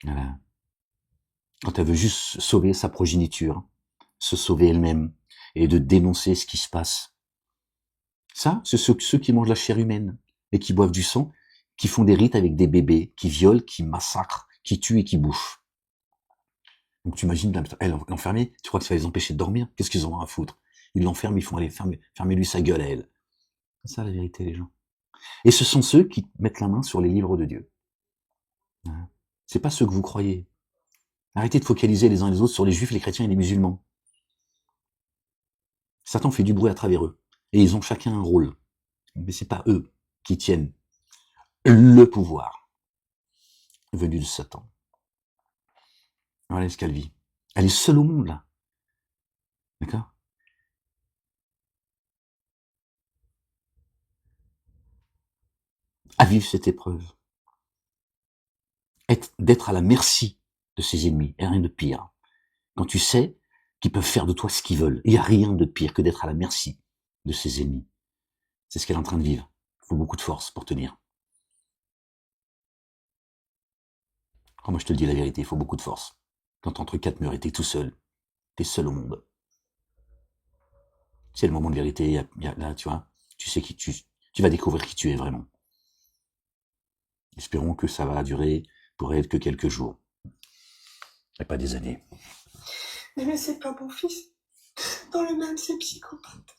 Voilà. Quand elle veut juste sauver sa progéniture, se sauver elle-même, et de dénoncer ce qui se passe. Ça, c'est ceux qui mangent la chair humaine, et qui boivent du sang, qui font des rites avec des bébés, qui violent, qui massacrent, qui tuent et qui bouffent. Donc tu imagines, elle enfermée, tu crois que ça va les empêcher de dormir? Qu'est-ce qu'ils ont à foutre? Ils l'enferment, ils font aller fermer lui sa gueule à elle. C'est ça la vérité, les gens. Et ce sont ceux qui mettent la main sur les livres de Dieu. C'est pas ceux que vous croyez. Arrêtez de focaliser les uns les autres sur les juifs, les chrétiens et les musulmans. Satan fait du bruit à travers eux. Et ils ont chacun un rôle. Mais c'est pas eux qui tiennent le pouvoir venu de Satan. Voilà ce qu'elle vit. Elle est seule au monde, là. D'accord? À vivre cette épreuve. D'être à la merci de ses ennemis. Et rien de pire. Quand tu sais qu'ils peuvent faire de toi ce qu'ils veulent. Il n'y a rien de pire que d'être à la merci de ses ennemis. C'est ce qu'elle est en train de vivre. Il faut beaucoup de force pour tenir. Oh, moi, je te le dis la vérité, il faut beaucoup de force. Quand t'es entre quatre murs et t'es tout seul, t'es seul au monde. C'est le moment de vérité, là, tu vois, tu sais tu vas découvrir qui tu es vraiment. Espérons que ça va durer pour elle que quelques jours. Et pas des années. Mais c'est pas mon fils. Dans le même, c'est psychopathe.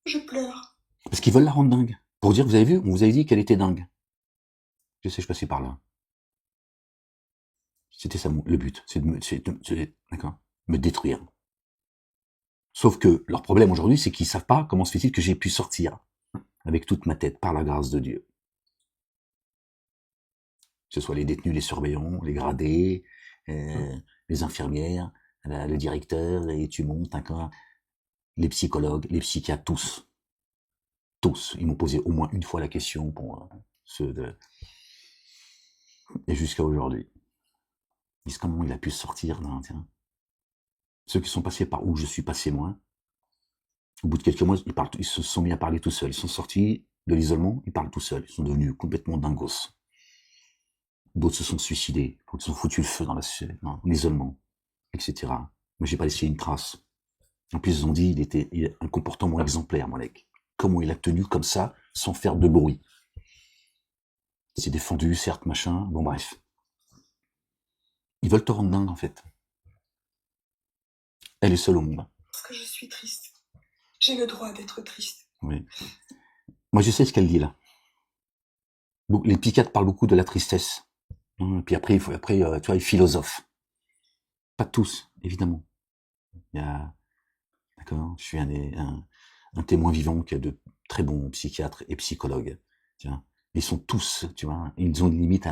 Je pleure. Parce qu'ils veulent la rendre dingue. Pour dire, vous avez vu, on vous avait dit qu'elle était dingue. Je sais, je passais par là. C'était ça le but, c'est d'accord, me détruire. Sauf que leur problème aujourd'hui, c'est qu'ils savent pas comment se fait-il que j'ai pu sortir avec toute ma tête par la grâce de Dieu. Que ce soit les détenus, les surveillants, les gradés, les infirmières, le directeur, et tu montes encore, les psychologues, les psychiatres, tous. Tous. Ils m'ont posé au moins une fois la question pour ceux de... Et jusqu'à aujourd'hui. Ils disent comment il a pu sortir d'un... Tiens. Ceux qui sont passés par où je suis passé moi, au bout de quelques mois, ils se sont mis à parler tout seuls. Ils sont sortis de l'isolement, ils parlent tout seuls. Ils sont devenus complètement dingos. D'autres se sont suicidés, d'autres se sont foutus le feu dans l'isolement, etc. Mais j'ai pas laissé une trace. En plus, ils ont dit il a un comportement exemplaire, Molek. Comment il a tenu comme ça, sans faire de bruit. Il s'est défendu, certes, machin, bon bref. Ils veulent te rendre dingue, en fait. Elle est seule au monde. Parce que je suis triste. J'ai le droit d'être triste. Oui. Moi, je sais ce qu'elle dit, là. Les psychiatres parlent beaucoup de la tristesse. Puis après, tu vois, ils philosophent. Pas tous, évidemment. Il y a, d'accord, je suis un témoin vivant qui a de très bons psychiatres et psychologues. Tiens, ils sont tous, tu vois, ils ont une limite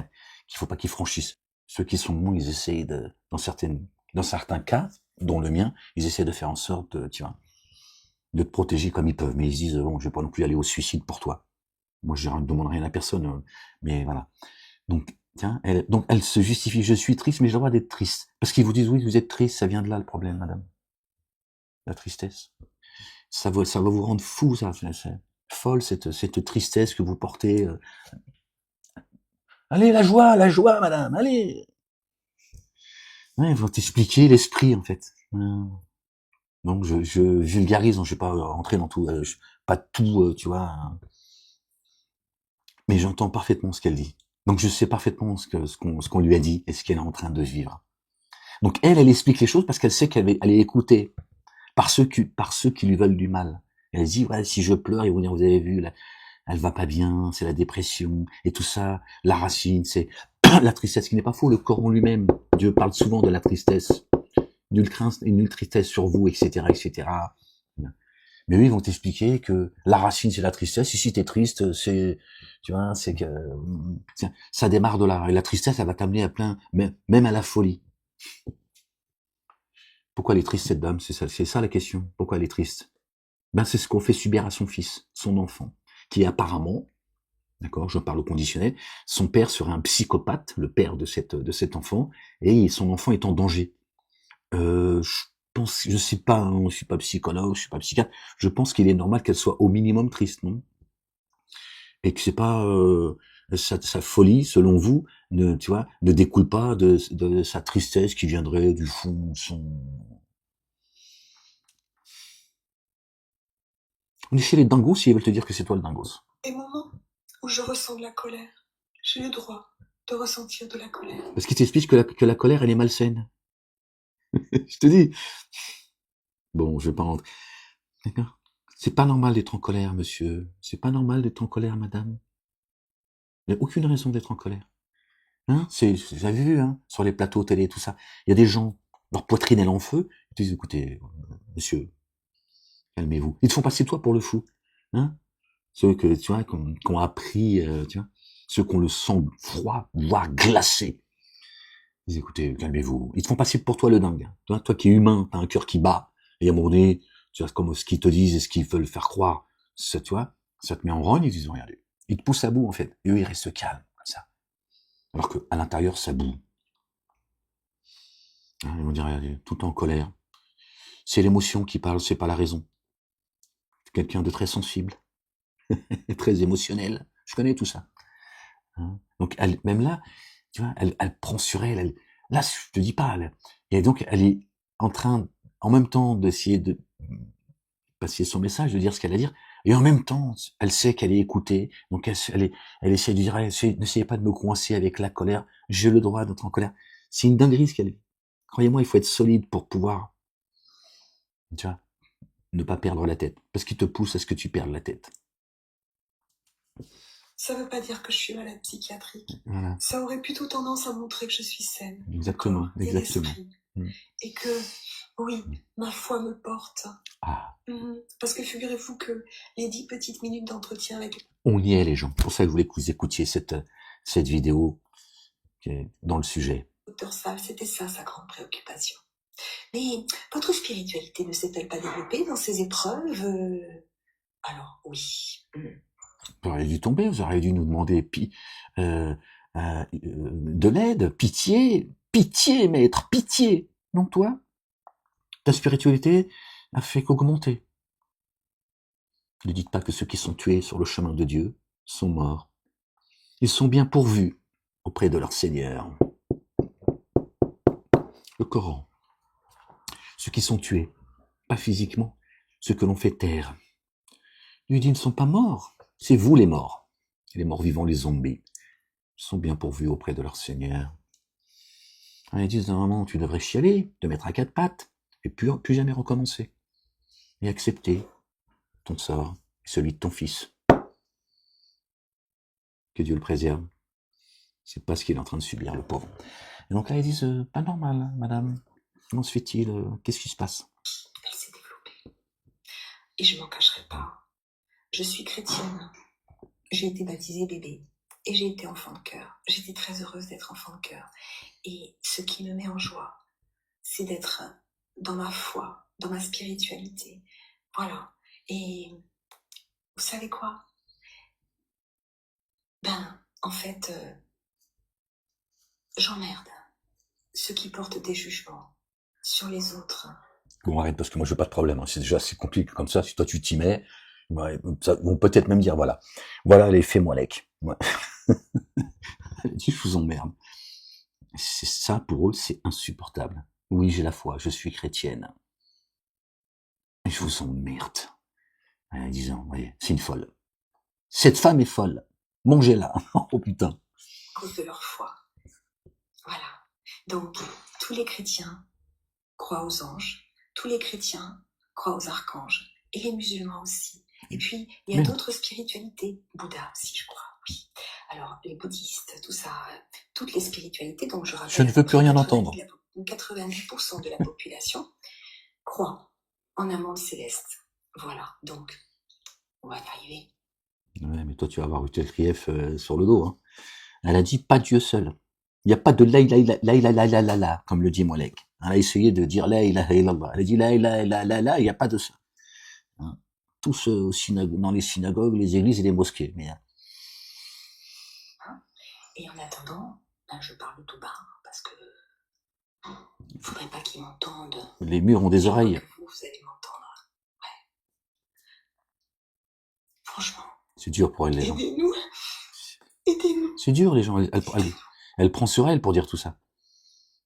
qu'il faut pas qu'ils franchissent. Ceux qui sont bons, ils essayent dans certains cas, dont le mien, ils essaient de faire en sorte, tu vois, de te protéger comme ils peuvent. Mais ils disent, bon, je vais pas non plus aller au suicide pour toi. Moi, je ne demande rien à personne, mais voilà. Donc, tiens, elle se justifie, je suis triste, mais j'ai le droit d'être triste. Parce qu'ils vous disent, oui, vous êtes triste, ça vient de là le problème, madame. La tristesse. Ça va vous rendre fou, ça. C'est folle, cette tristesse que vous portez. Allez, la joie, madame, allez. Ouais, ils vont t'expliquer l'esprit, en fait. Donc, je vulgarise, je vais pas rentrer dans tout, pas tout, tu vois. Mais j'entends parfaitement ce qu'elle dit. Donc, je sais parfaitement ce qu'on lui a dit et ce qu'elle est en train de vivre. Donc, elle explique les choses parce qu'elle sait qu'elle est écoutée par ceux qui lui veulent du mal. Elle dit, ouais, si je pleure, ils vont dire, vous avez vu, là, elle va pas bien, c'est la dépression, et tout ça, la racine, c'est la tristesse, ce qui n'est pas faux, le corps en lui-même. Dieu parle souvent de la tristesse, nulle crainte et nulle tristesse sur vous, etc., etc. Mais eux, ils vont t'expliquer que la racine, c'est la tristesse, et si t'es triste, c'est, tu vois, c'est que, ça démarre de là. Et la tristesse, elle va t'amener à même à la folie. Pourquoi elle est triste, cette dame? C'est ça la question. Pourquoi elle est triste? Ben, c'est ce qu'on fait subir à son fils, son enfant, qui apparemment, d'accord, je parle au conditionnel, son père serait un psychopathe, le père de cet enfant, et son enfant est en danger. Je pense, je sais pas, hein, je suis pas psychologue, je suis pas psychiatre, je pense qu'il est normal qu'elle soit au minimum triste, non? Et que c'est pas sa folie, selon vous, tu vois, ne découle pas de sa tristesse qui viendrait du fond de son... On est chez les dingos s'ils veulent te dire que c'est toi le dingos. Des moments où je ressens de la colère, j'ai le droit de ressentir de la colère. Parce qu'il t'explique que la colère, elle est malsaine. Je te dis. Bon, je vais pas rentrer. D'accord. C'est pas normal d'être en colère, monsieur. C'est pas normal d'être en colère, madame. Il n'y a aucune raison d'être en colère. Hein, vous avez vu, hein, sur les plateaux télé, tout ça. Il y a des gens, leur poitrine elle est en feu. Ils te disent, écoutez, monsieur, calmez-vous. Ils te font passer toi pour le fou. Hein? Ceux que, tu vois, qu'on a appris, tu vois, ceux qu'on le sang froid, voire glacé. Ils disent, écoutez, calmez-vous. Ils te font passer pour toi le dingue. Toi qui es humain, t'as un cœur qui bat. Et à un moment donné, tu vois, comme ce qu'ils te disent et ce qu'ils veulent faire croire, ça, tu vois, ça te met en rogne, ils disent, regardez. Ils te poussent à bout, en fait. Et eux, ils restent calmes, comme ça. Alors que à l'intérieur, ça boue. Hein, ils vont dire, regardez, tout en colère. C'est l'émotion qui parle, c'est pas la raison. C'est quelqu'un de très sensible, très émotionnel. Je connais tout ça. Hein. Donc, même là, tu vois, elle prend sur elle. Là, je te dis pas. Et donc, elle est en train, en même temps, d'essayer de passer son message, de dire ce qu'elle a à dire. Et en même temps, elle sait qu'elle est écoutée. Donc, elle essaie de dire, n'essayez pas de me coincer avec la colère. J'ai le droit d'être en colère. C'est une dinguerie ce qu'elle est. Croyez-moi, il faut être solide pour pouvoir, tu vois, ne pas perdre la tête. Parce qu'il te pousse à ce que tu perdes la tête. Ça veut pas dire que je suis malade psychiatrique. Voilà. Ça aurait plutôt tendance à montrer que je suis saine. Exactement, corps et exactement. l'esprit. Et que, oui, ma foi me porte. Ah. Parce que figurez-vous que les 10 petites minutes d'entretien avec... On y est, les gens. C'est pour ça que je voulais que vous écoutiez cette vidéo qui est dans le sujet. Docteur Salle, c'était ça sa grande préoccupation. Mais votre spiritualité ne s'est-elle pas développée dans ces épreuves Alors, oui. Vous auriez dû tomber, vous auriez dû nous demander de l'aide, pitié, maître, pitié. Non, toi, ta spiritualité a fait qu'augmenter. Ne dites pas que ceux qui sont tués sur le chemin de Dieu sont morts. Ils sont bien pourvus auprès de leur Seigneur. Le Coran. Ceux qui sont tués, pas physiquement, ceux que l'on fait taire. Lui dit, ils ne sont pas morts, c'est vous les morts. Les morts vivants, les zombies, sont bien pourvus auprès de leur Seigneur. Ils disent, normalement, tu devrais chialer, te mettre à quatre pattes, et plus jamais recommencer. Et accepter ton sort, et celui de ton fils. Que Dieu le préserve. C'est pas ce qu'il est en train de subir, le pauvre. Et donc là, ils disent, pas normal, madame. Comment se fait-il? Qu'est-ce qui se passe? Elle s'est développée. Et je m'en cacherai pas. Je suis chrétienne. J'ai été baptisée bébé. Et j'ai été enfant de cœur. J'étais très heureuse d'être enfant de cœur. Et ce qui me met en joie, c'est d'être dans ma foi, dans ma spiritualité. Voilà. Et vous savez quoi? En fait, j'emmerde ceux qui portent des jugements sur les autres. Bon, arrête, parce que moi, je veux pas de problème. Hein. C'est déjà assez compliqué comme ça. Si toi, tu t'y mets, ça, vont peut-être même dire, voilà, allez, fais-moi lec. Ouais. Elle dit, je vous emmerde. C'est ça, pour eux, c'est insupportable. Oui, j'ai la foi, je suis chrétienne. Et je vous emmerde. En disant, voyez, c'est une folle. Cette femme est folle. Mangez-la. Oh putain. À cause de leur foi. Voilà. Donc, tous les chrétiens croient aux anges. Tous les chrétiens croient aux archanges. Et les musulmans aussi. Et puis, il y a d'autres spiritualités. Bouddha aussi, je crois. Oui. Alors, les bouddhistes, tout ça, toutes les spiritualités, donc je rappelle... Je ne veux plus rien entendre. 90% de la population croit en un monde céleste. Voilà, donc, on va y arriver. Ouais, mais toi, tu vas avoir eu tel grief sur le dos. Hein. Elle a dit pas Dieu seul. Il n'y a pas de la, comme le dit Molek. Elle a essayé de dire la ilaha illallah. Elle a dit la ilaha illallah, il n'y a pas de ça. Hein. Tous dans les synagogues, les églises et les mosquées. Mais, Et en attendant, je parle tout bas parce que il ne faudrait pas qu'ils m'entendent. les murs ont des oreilles. Vous allez m'entendre. Ouais. Franchement. C'est dur pour elle, les gens. Aidez-nous. Aidez-nous. C'est dur, les gens. Elle prend sur elle pour dire tout ça.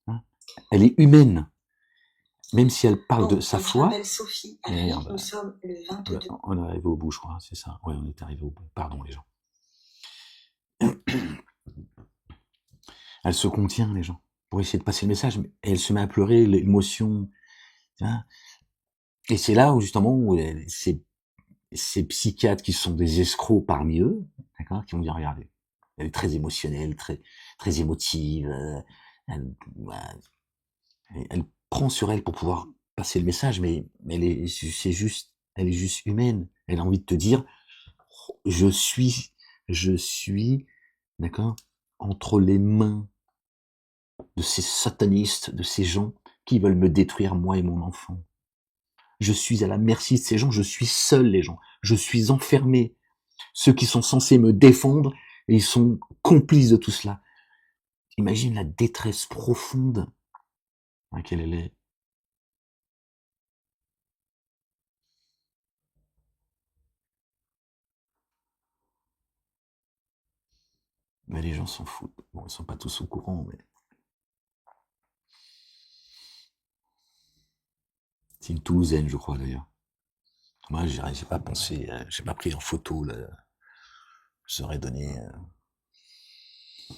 Hein. Elle est humaine. Même si elle parle de sa foi. Je m'appelle Sophie. Alors, nous sommes le 22. On est arrivé au bout, je crois. C'est ça. Ouais, on est arrivé au bout. Pardon, les gens. Elle se contient, les gens, pour essayer de passer le message. Et elle se met à pleurer, l'émotion. Hein. Et c'est là où, justement, où ces psychiatres qui sont des escrocs parmi eux, d'accord, qui vont dire, regardez, elle est très émotionnelle, très émotive, elle prend sur elle pour pouvoir passer le message, mais elle est juste humaine. Elle a envie de te dire, je suis, d'accord, entre les mains de ces satanistes, de ces gens qui veulent me détruire, moi et mon enfant. Je suis à la merci de ces gens, je suis seul, les gens. Je suis enfermé. Ceux qui sont censés me défendre, ils sont complices de tout cela. Imagine la détresse profonde à laquelle elle est. Mais les gens s'en foutent. Bon, ils sont pas tous au courant, mais... C'est une Toulousaine, je crois, d'ailleurs. Moi, j'ai pas pensé, j'ai pas pris en photo, là. J'aurais donné... je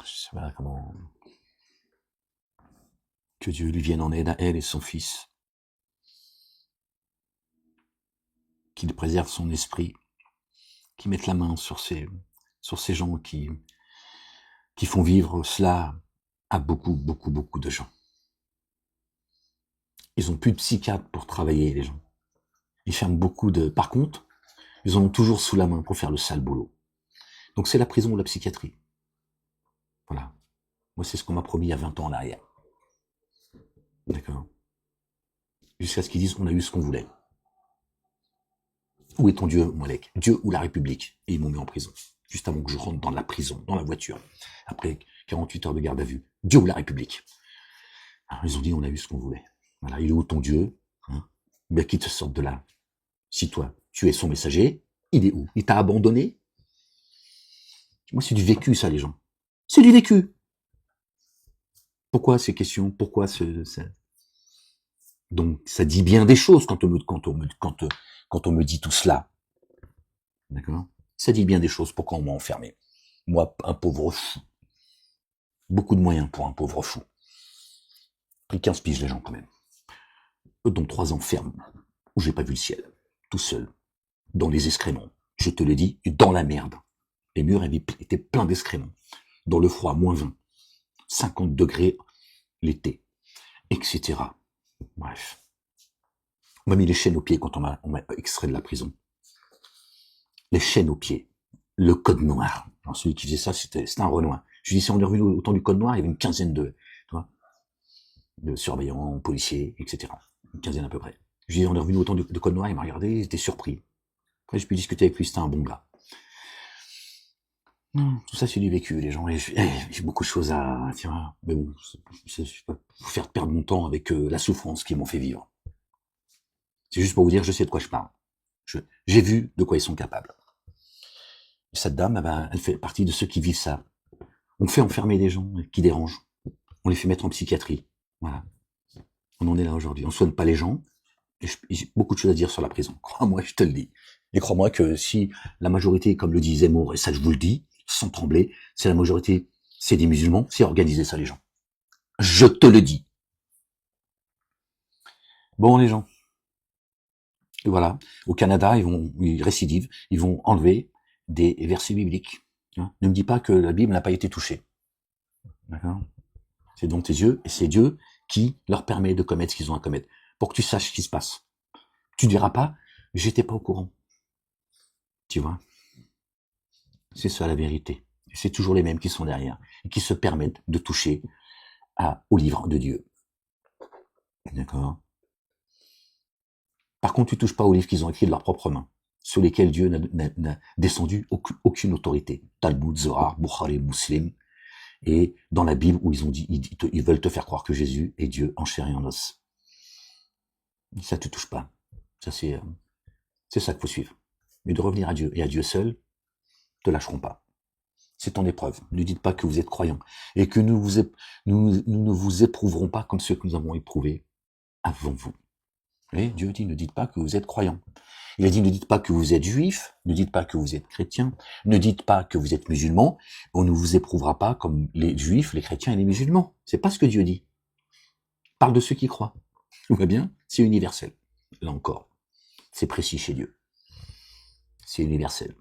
sais pas comment... Que Dieu lui vienne en aide à elle et son fils. Qu'il préserve son esprit. Qu'il mette la main sur ces gens qui font vivre cela à beaucoup de gens. Ils ont plus de psychiatre pour travailler, les gens. Ils ferment beaucoup de... Par contre, ils en ont toujours sous la main pour faire le sale boulot. Donc c'est la prison ou la psychiatrie. Voilà. Moi, c'est ce qu'on m'a promis il y a 20 ans en arrière. D'accord. Jusqu'à ce qu'ils disent, on a eu ce qu'on voulait. Où est ton Dieu, Molek? Dieu ou la République? Et ils m'ont mis en prison. Juste avant que je rentre dans la prison, dans la voiture. Après 48 heures de garde à vue. Dieu ou la République? Alors, ils ont dit, on a eu ce qu'on voulait. Voilà, il est où ton Dieu? Hein? Ben, qu'il te sorte de là. Si toi, tu es son messager, il est où? Il t'a abandonné? Moi, c'est du vécu, ça, les gens. C'est du vécu. Pourquoi ces questions? Pourquoi Donc, ça dit bien des choses quand on me dit tout cela. D'accord? Ça dit bien des choses. Pourquoi on m'a enfermé? Moi, un pauvre fou. Beaucoup de moyens pour un pauvre fou. Pris 15 piges, les gens, quand même. Donc 3 ans ferme, où j'ai pas vu le ciel, tout seul, dans les excréments. Je te le dis, dans la merde. Les murs étaient pleins d'excréments. Dans le froid, -20, 50 degrés l'été, etc. Bref. On m'a mis les chaînes aux pieds quand on m'a extrait de la prison. Les chaînes aux pieds. Le code noir. Alors celui qui faisait ça, c'était un Renoir. Je lui dis, si on est revenu au temps du code noir, il y avait une quinzaine de surveillants, policiers, etc. Une quinzaine à peu près. Je lui dis, on est revenu au temps de code noir, il m'a regardé, il était surpris. Après, j'ai pu discuter avec lui, c'était un bon gars. Tout ça, c'est du vécu, les gens. J'ai beaucoup de choses à... Tiens, mais bon, je vais pas vous faire perdre mon temps avec la souffrance qu'ils m'ont fait vivre. C'est juste pour vous dire, je sais de quoi je parle. J'ai vu de quoi ils sont capables. Et cette dame, elle fait partie de ceux qui vivent ça. On fait enfermer des gens qui dérangent. On les fait mettre en psychiatrie. Voilà. On en est là aujourd'hui. On soigne pas les gens. Et j'ai beaucoup de choses à dire sur la prison. Crois-moi, je te le dis. Et crois-moi que si la majorité, comme le dit Zemmour, et ça je vous le dis, sans trembler, c'est la majorité, c'est des musulmans, c'est organiser ça, les gens. Je te le dis. Bon, les gens. Et voilà. Au Canada, ils récidivent, ils vont enlever des versets bibliques. Hein. Ne me dis pas que la Bible n'a pas été touchée. D'accord? C'est donc tes yeux, et c'est Dieu qui leur permet de commettre ce qu'ils ont à commettre. Pour que tu saches ce qui se passe. Tu ne diras pas, j'étais pas au courant. Tu vois? C'est ça la vérité. C'est toujours les mêmes qui sont derrière, et qui se permettent de toucher au livre de Dieu. D'accord? Par contre, tu touches pas aux livres qu'ils ont écrits de leurs propres mains, sur lesquels Dieu n'a descendu aucune autorité. Talmud, Zohar, Bukhari, Muslim, et dans la Bible où ils ont dit, ils veulent te faire croire que Jésus est Dieu en chair et en os. Ça te touche pas. Ça c'est ça qu'il faut suivre. Mais de revenir à Dieu et à Dieu seul, te lâcheront pas. C'est ton épreuve. Ne dites pas que vous êtes croyant et que nous ne vous éprouverons pas comme ceux que nous avons éprouvés avant vous. Et Dieu dit, ne dites pas que vous êtes croyant. Il a dit, ne dites pas que vous êtes juif, ne dites pas que vous êtes chrétien, ne dites pas que vous êtes musulman, on ne vous éprouvera pas comme les juifs, les chrétiens et les musulmans. C'est pas ce que Dieu dit. Il parle de ceux qui croient. Tout va bien? C'est universel. Là encore. C'est précis chez Dieu. C'est universel.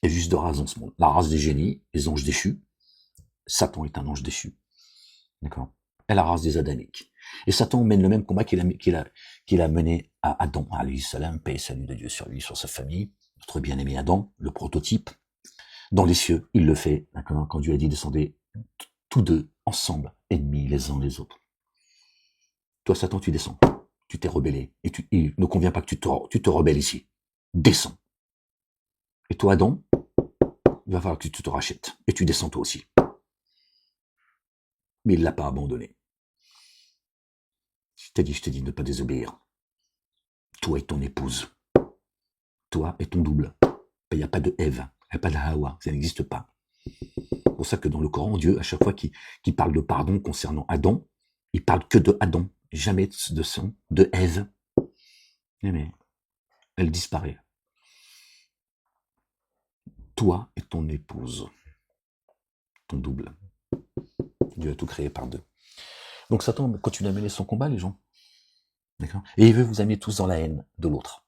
Il y a juste deux races dans ce monde. La race des génies, les anges déchus. Satan est un ange déchu. D'accord? Et la race des adamiques. Et Satan mène le même combat qu'il a mené à Adam, alayhi salam, paix et salut de Dieu sur lui, sur sa famille, notre bien-aimé Adam, le prototype. Dans les cieux, il le fait, d'accord, quand Dieu a dit descendez tous deux, ensemble, ennemis les uns les autres. Toi, Satan, tu descends. Tu t'es rebellé. Et il ne convient pas que tu te rebelles ici. Descends. Et toi, Adam, il va falloir que tu te rachètes. Et tu descends toi aussi. Mais il ne l'a pas abandonné. Je t'ai dit de ne pas désobéir. Toi et ton épouse. Toi et ton double. Il n'y a pas de Ève. Il n'y a pas de Hawa. Ça n'existe pas. C'est pour ça que dans le Coran, Dieu, à chaque fois qu'il parle de pardon concernant Adam, il parle que de Adam. Jamais de Ève. Mais elle disparaît. Toi et ton épouse. Ton double. Dieu a tout créé par deux. Donc Satan continue à mener son combat, les gens. D'accord? Et il veut vous amener tous dans la haine de l'autre.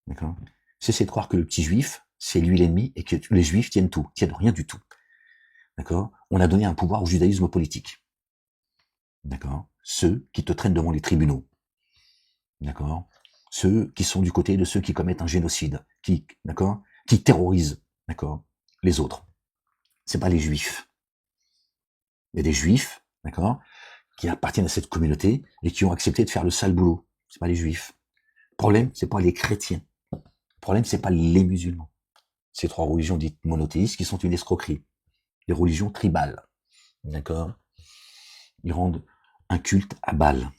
D'accord? Cessez de croire que le petit juif, c'est lui l'ennemi et que les juifs tiennent tout. Tiennent rien du tout. D'accord? On a donné un pouvoir au judaïsme politique. D'accord? Ceux qui te traînent devant les tribunaux. D'accord? Ceux qui sont du côté de ceux qui commettent un génocide. D'accord? Qui terrorisent. D'accord? Les autres. C'est pas les juifs. Il y a des juifs, d'accord, qui appartiennent à cette communauté et qui ont accepté de faire le sale boulot. C'est pas les juifs. Le problème, c'est pas les chrétiens. Le problème, c'est pas les musulmans. Ces trois religions dites monothéistes qui sont une escroquerie. Les religions tribales. D'accord? Ils rendent un culte à Baal.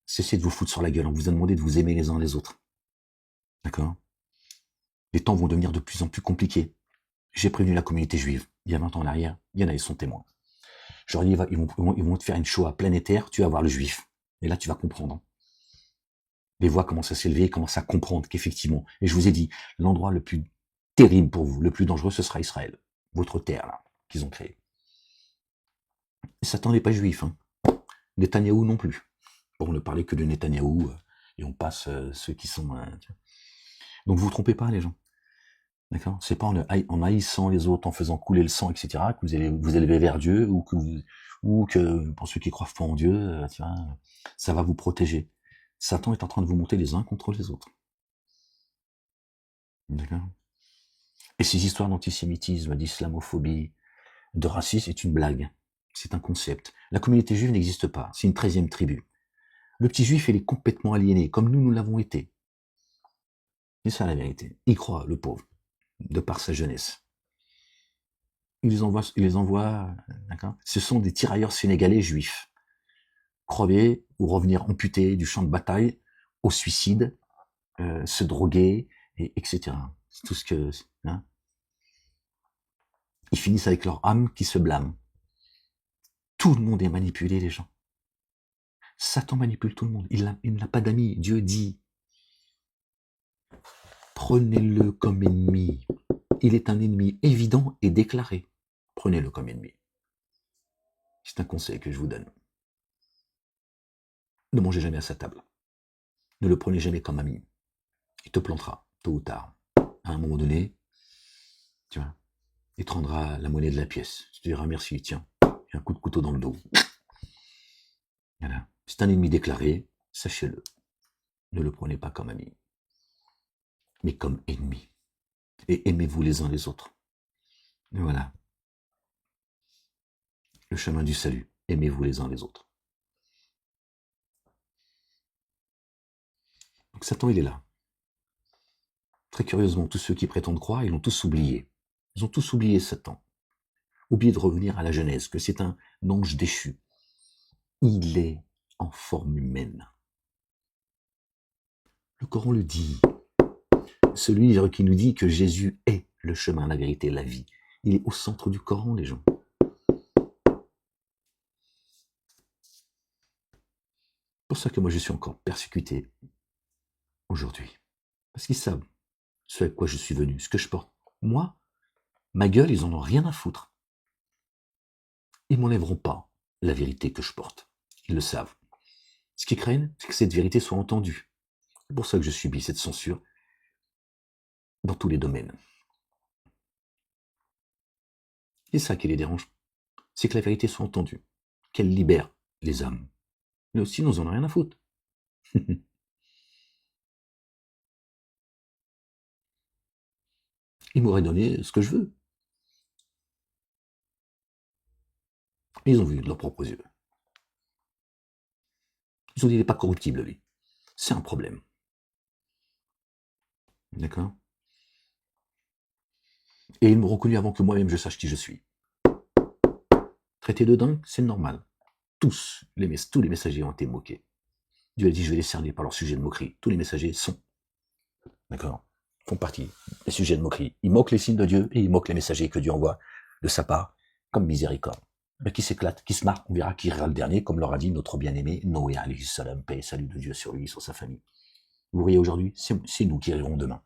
Cessez de vous foutre sur la gueule. On vous a demandé de vous aimer les uns les autres. D'accord? Les temps vont devenir de plus en plus compliqués. J'ai prévenu la communauté juive. Il y a 20 ans en arrière, il y en a, ils sont témoins. Je leur dis, ils vont te faire une Shoah planétaire, tu vas voir le juif. Et là, tu vas comprendre. Les voix commencent à s'élever, commencent à comprendre qu'effectivement, et je vous ai dit, l'endroit le plus terrible pour vous, le plus dangereux, ce sera Israël. Votre terre, là, qu'ils ont créée. Et Satan n'est pas juif, hein. Netanyahou non plus. Bon, on ne parlait que de Netanyahou, et on passe ceux qui sont... Donc vous vous trompez pas, les gens. D'accord? C'est pas en haïssant les autres, en faisant couler le sang, etc., que vous allez vous élever vers Dieu, ou que pour ceux qui croient pas en Dieu, ça va vous protéger. Satan est en train de vous monter les uns contre les autres. D'accord? Et ces histoires d'antisémitisme, d'islamophobie, de racisme, c'est une blague. C'est un concept. La communauté juive n'existe pas. C'est une 13e tribu. Le petit juif, il est complètement aliéné, comme nous l'avons été. C'est ça la vérité. Il croit, le pauvre, de par sa jeunesse. Il les envoie, d'accord? Ce sont des tirailleurs sénégalais juifs. Crever ou revenir amputés du champ de bataille au suicide, se droguer, etc. C'est tout ce que... Hein? Ils finissent avec leur âme qui se blâme. Tout le monde est manipulé, les gens. Satan manipule tout le monde. Il n'a pas d'amis. Dieu dit, prenez-le comme ennemi. Il est un ennemi évident et déclaré. Prenez-le comme ennemi. C'est un conseil que je vous donne. Ne mangez jamais à sa table. Ne le prenez jamais comme ami. Il te plantera, tôt ou tard. À un moment donné, tu vois, il te rendra la monnaie de la pièce. Tu te diras merci, tiens, un coup de couteau dans le dos. Voilà. C'est un ennemi déclaré, sachez-le. Ne le prenez pas comme ami, mais comme ennemi. Et aimez-vous les uns les autres. Et voilà. Le chemin du salut. Aimez-vous les uns les autres. Donc Satan, il est là. Très curieusement, tous ceux qui prétendent croire, ils l'ont tous oublié. Ils ont tous oublié Satan. Oublié de revenir à la Genèse, que c'est un ange déchu. Il est en forme humaine. Le Coran le dit. Ce livre qui nous dit que Jésus est le chemin, la vérité, la vie. Il est au centre du Coran, les gens. C'est pour ça que moi je suis encore persécuté aujourd'hui. Parce qu'ils savent ce à quoi je suis venu, ce que je porte. Moi, ma gueule, ils en ont rien à foutre. Ils m'enlèveront pas la vérité que je porte. Ils le savent. Ce qu'ils craignent, c'est que cette vérité soit entendue. C'est pour ça que je subis cette censure dans tous les domaines. C'est ça qui les dérange. C'est que la vérité soit entendue. Qu'elle libère les âmes. Mais aussi, nous en avons rien à foutre. Ils m'auraient donné ce que je veux. Ils ont vu de leurs propres yeux. Ils ont dit, il n'est pas corruptible, lui. C'est un problème. D'accord? Et ils m'ont reconnu avant que moi-même je sache qui je suis. Traité de dingue, c'est normal. Tous les messagers ont été moqués. Dieu a dit, je vais les cerner par leur sujet de moquerie. Tous les messagers sont. D'accord? Font partie des sujets de moquerie. Ils moquent les signes de Dieu et ils moquent les messagers que Dieu envoie de sa part comme miséricorde. Mais qui s'éclate, qui se marre, on verra qui rira le dernier, comme leur a dit notre bien-aimé Noé alayhi salam, paix et salut de Dieu sur lui, sur sa famille. Vous riez aujourd'hui, c'est nous qui rirons demain.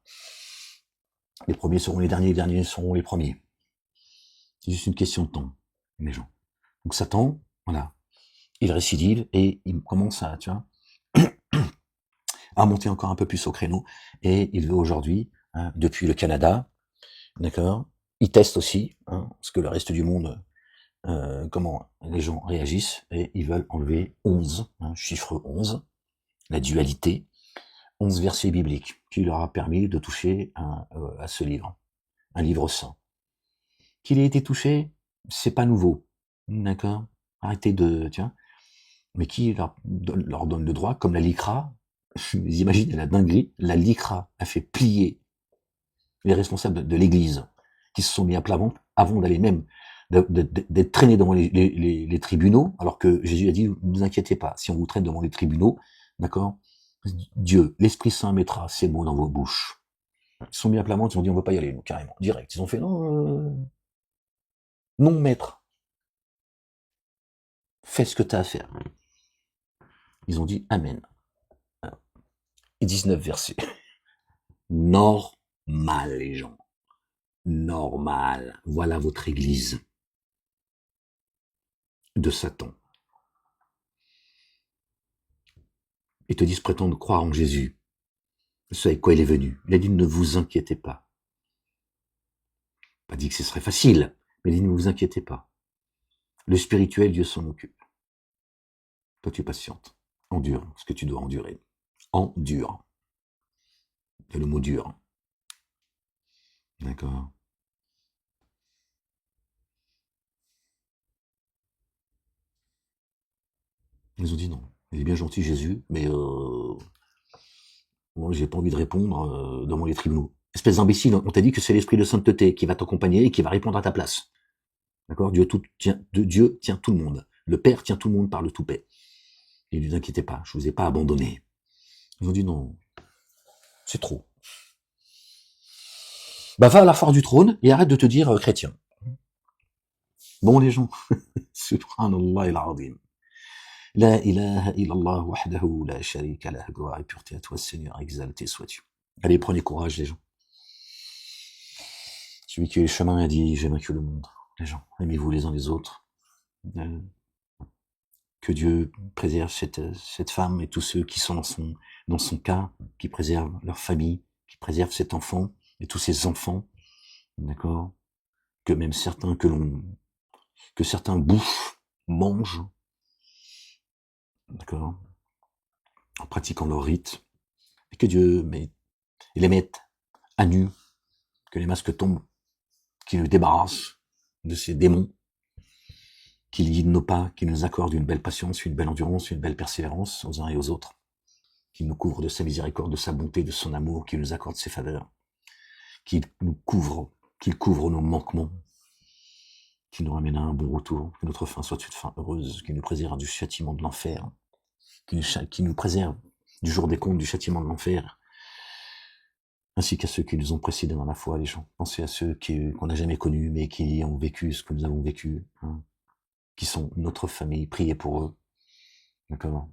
Les premiers seront les derniers seront les premiers. C'est juste une question de temps, les gens. Donc Satan, voilà, il récidive et il commence à, tu vois, à monter encore un peu plus au créneau. Et il veut aujourd'hui, depuis le Canada, d'accord, il teste aussi, ce que le reste du monde, comment les gens réagissent, et ils veulent enlever 11, chiffre 11, la dualité, 11 versets bibliques, qui leur a permis de toucher à ce livre, un livre saint. Qu'il ait été touché, c'est pas nouveau, d'accord? Arrêtez de, tiens, mais qui leur donne le droit, comme la LICRA, vous imaginez la dinguerie, la LICRA a fait plier les responsables de l'Église, qui se sont mis à plat ventre avant d'aller même d'être traînés devant les tribunaux, alors que Jésus a dit, ne vous inquiétez pas, si on vous traîne devant les tribunaux, d'accord, Dieu, l'Esprit Saint mettra ses mots dans vos bouches. Ils se sont mis à plat ventre, ils ont dit, on ne veut pas y aller, nous, carrément, direct. Ils ont fait, non, non, maître, fais ce que tu as à faire. Ils ont dit, Amen. Et 19 versets. Normal, les gens. Normal. Voilà votre église de Satan. Ils te disent prétendre croire en Jésus. Ce avec quoi il est venu. Il a dit ne vous inquiétez pas. Pas dit que ce serait facile, mais il dit ne vous inquiétez pas. Le spirituel, Dieu s'en occupe. Toi tu patientes. Endure ce que tu dois endurer. Endure. C'est le mot dur. D'accord. Ils ont dit non. Il est bien gentil Jésus, mais moi j'ai pas envie de répondre devant les tribunaux. Espèce d'imbécile, on t'a dit que c'est l'esprit de sainteté qui va t'accompagner et qui va répondre à ta place. D'accord? Dieu tient tout le monde. Le Père tient tout le monde par le tout-paix. Et ne vous inquiétez pas, je vous ai pas abandonné. Ils ont dit non, c'est trop. Bah va à la foire du trône et arrête de te dire chrétien. Bon les gens, subhanallah il-azim. La ilaha illallah wahdahu la sharika lah, gloire et pureté à toi Seigneur, exalté sois-tu. Allez, prenez courage les gens. Celui qui est le chemin a dit, j'ai vaincu le monde. Les gens, aimez-vous les uns les autres. Que Dieu préserve cette femme et tous ceux qui sont dans son cas, qui préservent leur famille, qui préservent cet enfant et tous ces enfants, d'accord? Que même certains que certains bouffent, mangent, d'accord? En pratiquant leur rite, et que Dieu les mette à nu, que les masques tombent, qu'il nous débarrasse de ces démons, qu'il guide nos pas, qu'il nous accorde une belle patience, une belle endurance, une belle persévérance aux uns et aux autres. qu'il nous couvre de sa miséricorde, de sa bonté, de son amour, qu'il nous accorde ses faveurs, qu'il couvre nos manquements, qu'il nous ramène à un bon retour, que notre fin soit une fin heureuse, qu'il nous préserve du châtiment de l'enfer, qu'il nous préserve du jour des comptes, du châtiment de l'enfer, ainsi qu'à ceux qui nous ont précédés dans la foi, les gens. Pensez à ceux qu'on n'a jamais connus, mais qui ont vécu ce que nous avons vécu, hein, qui sont notre famille, priez pour eux, d'accord?